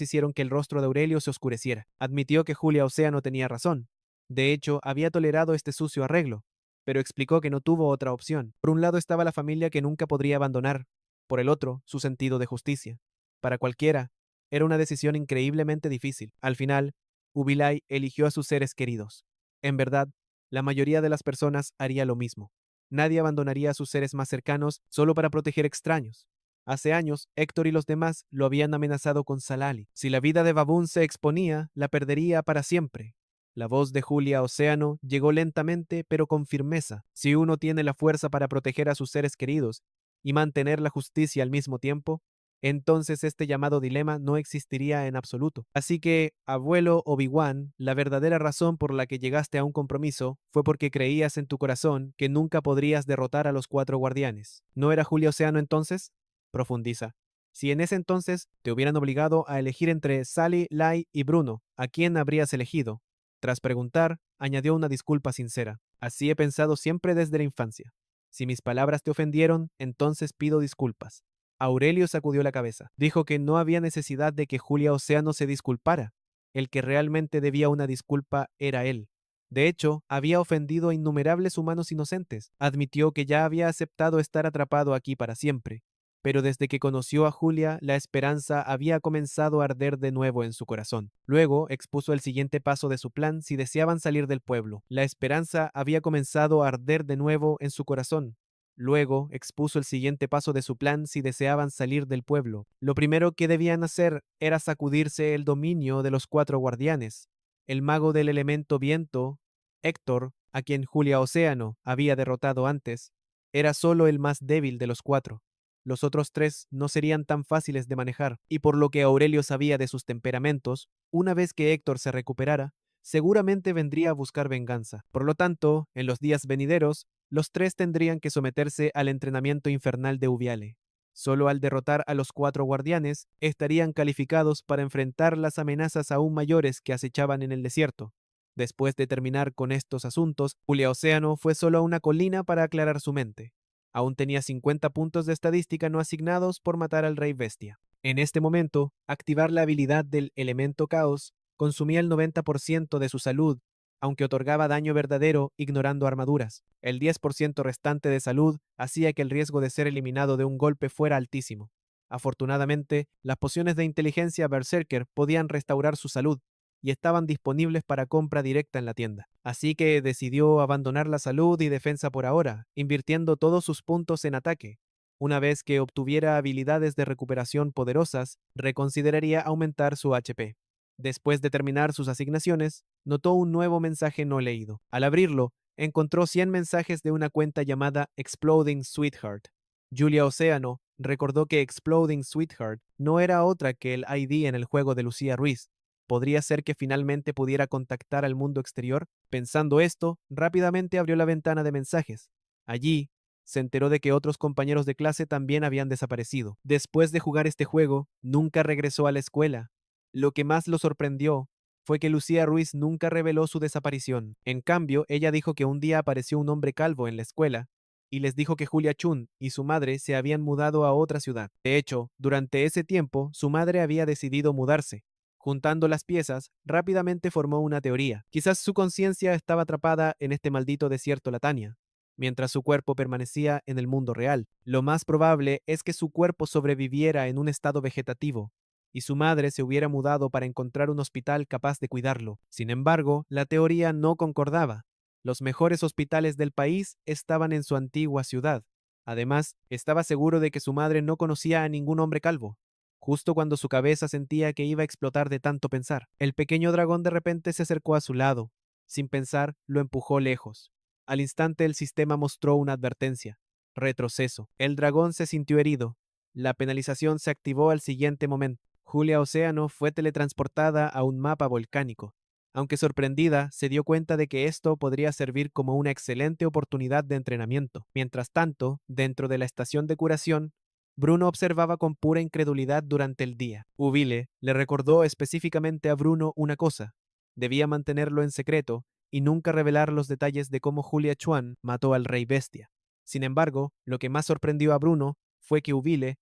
hicieron que el rostro de Aurelio se oscureciera. Admitió que Julia Océano tenía razón. De hecho, había tolerado este sucio arreglo. pero explicó que no tuvo otra opción. Por un lado estaba la familia que nunca podría abandonar, por el otro, su sentido de justicia. Para cualquiera, era una decisión increíblemente difícil. Al final, Ubilay eligió a sus seres queridos. En verdad, la mayoría de las personas haría lo mismo. Nadie abandonaría a sus seres más cercanos solo para proteger extraños. Hace años, Héctor y los demás lo habían amenazado con Salali. Si la vida de Baboon se exponía, la perdería para siempre. La voz de Julia Océano llegó lentamente pero con firmeza. Si uno tiene la fuerza para proteger a sus seres queridos y mantener la justicia al mismo tiempo, entonces este llamado dilema no existiría en absoluto. Así que, abuelo Obi-Wan, la verdadera razón por la que llegaste a un compromiso fue porque creías en tu corazón que nunca podrías derrotar a los cuatro guardianes. ¿No era Julia Océano entonces? Profundiza. Si en ese entonces te hubieran obligado a elegir entre Sally, Lai y Bruno, ¿a quién habrías elegido? Tras preguntar, añadió una disculpa sincera. Así he pensado siempre desde la infancia. Si mis palabras te ofendieron, entonces pido disculpas. Aurelio sacudió la cabeza. Dijo que no había necesidad de que Julia Océano se disculpara. El que realmente debía una disculpa era él. De hecho, había ofendido a innumerables humanos inocentes. Admitió que ya había aceptado estar atrapado aquí para siempre. Pero desde que conoció a Julia, la esperanza había comenzado a arder de nuevo en su corazón. Luego expuso el siguiente paso de su plan si deseaban salir del pueblo. La esperanza había comenzado a arder de nuevo en su corazón. Luego expuso el siguiente paso de su plan si deseaban salir del pueblo. Lo primero que debían hacer era sacudirse el dominio de los cuatro guardianes. El mago del elemento viento, Héctor, a quien Julia Océano había derrotado antes, era solo el más débil de los cuatro. Los otros tres no serían tan fáciles de manejar, y por lo que Aurelio sabía de sus temperamentos, una vez que Héctor se recuperara, seguramente vendría a buscar venganza. Por lo tanto, en los días venideros, los tres tendrían que someterse al entrenamiento infernal de Ubiale. Solo al derrotar a los cuatro guardianes estarían calificados para enfrentar las amenazas aún mayores que acechaban en el desierto. Después de terminar con estos asuntos, Julia Océano fue solo a una colina para aclarar su mente. Aún tenía 50 puntos de estadística no asignados por matar al Rey Bestia. En este momento, activar la habilidad del elemento caos consumía el 90% de su salud, aunque otorgaba daño verdadero ignorando armaduras. El 10% restante de salud hacía que el riesgo de ser eliminado de un golpe fuera altísimo. Afortunadamente, las pociones de inteligencia Berserker podían restaurar su salud y estaban disponibles para compra directa en la tienda. Así que decidió abandonar la salud y defensa por ahora, invirtiendo todos sus puntos en ataque. Una vez que obtuviera habilidades de recuperación poderosas, reconsideraría aumentar su HP. Después de terminar sus asignaciones, notó un nuevo mensaje no leído. Al abrirlo, encontró 100 mensajes de una cuenta llamada Exploding Sweetheart. Julia Océano recordó que Exploding Sweetheart no era otra que el ID en el juego de Lucía Ruiz. ¿Podría ser que finalmente pudiera contactar al mundo exterior? Pensando esto, rápidamente abrió la ventana de mensajes. Allí, se enteró de que otros compañeros de clase también habían desaparecido. Después de jugar este juego, nunca regresó a la escuela. Lo que más lo sorprendió fue que Lucía Ruiz nunca reveló su desaparición. En cambio, ella dijo que un día apareció un hombre calvo en la escuela y les dijo que Julia Chun y su madre se habían mudado a otra ciudad. De hecho, durante ese tiempo, su madre había decidido mudarse. Juntando las piezas, rápidamente formó una teoría. Quizás su conciencia estaba atrapada en este maldito desierto Latania, mientras su cuerpo permanecía en el mundo real. Lo más probable es que su cuerpo sobreviviera en un estado vegetativo, y su madre se hubiera mudado para encontrar un hospital capaz de cuidarlo. Sin embargo, la teoría no concordaba. Los mejores hospitales del país estaban en su antigua ciudad. Además, estaba seguro de que su madre no conocía a ningún hombre calvo. Justo cuando su cabeza sentía que iba a explotar de tanto pensar, el pequeño dragón de repente se acercó a su lado. Sin pensar, lo empujó lejos. Al instante el sistema mostró una advertencia. Retroceso. El dragón se sintió herido. La penalización se activó al siguiente momento. Julia Océano fue teletransportada a un mapa volcánico. Aunque sorprendida, se dio cuenta de que esto podría servir como una excelente oportunidad de entrenamiento. Mientras tanto, dentro de la estación de curación, Bruno observaba con pura incredulidad durante el día. Ubile le recordó específicamente a Bruno una cosa: debía mantenerlo en secreto y nunca revelar los detalles de cómo Julia Chuan mató al Rey Bestia. Sin embargo, lo que más sorprendió a Bruno fue que Ubile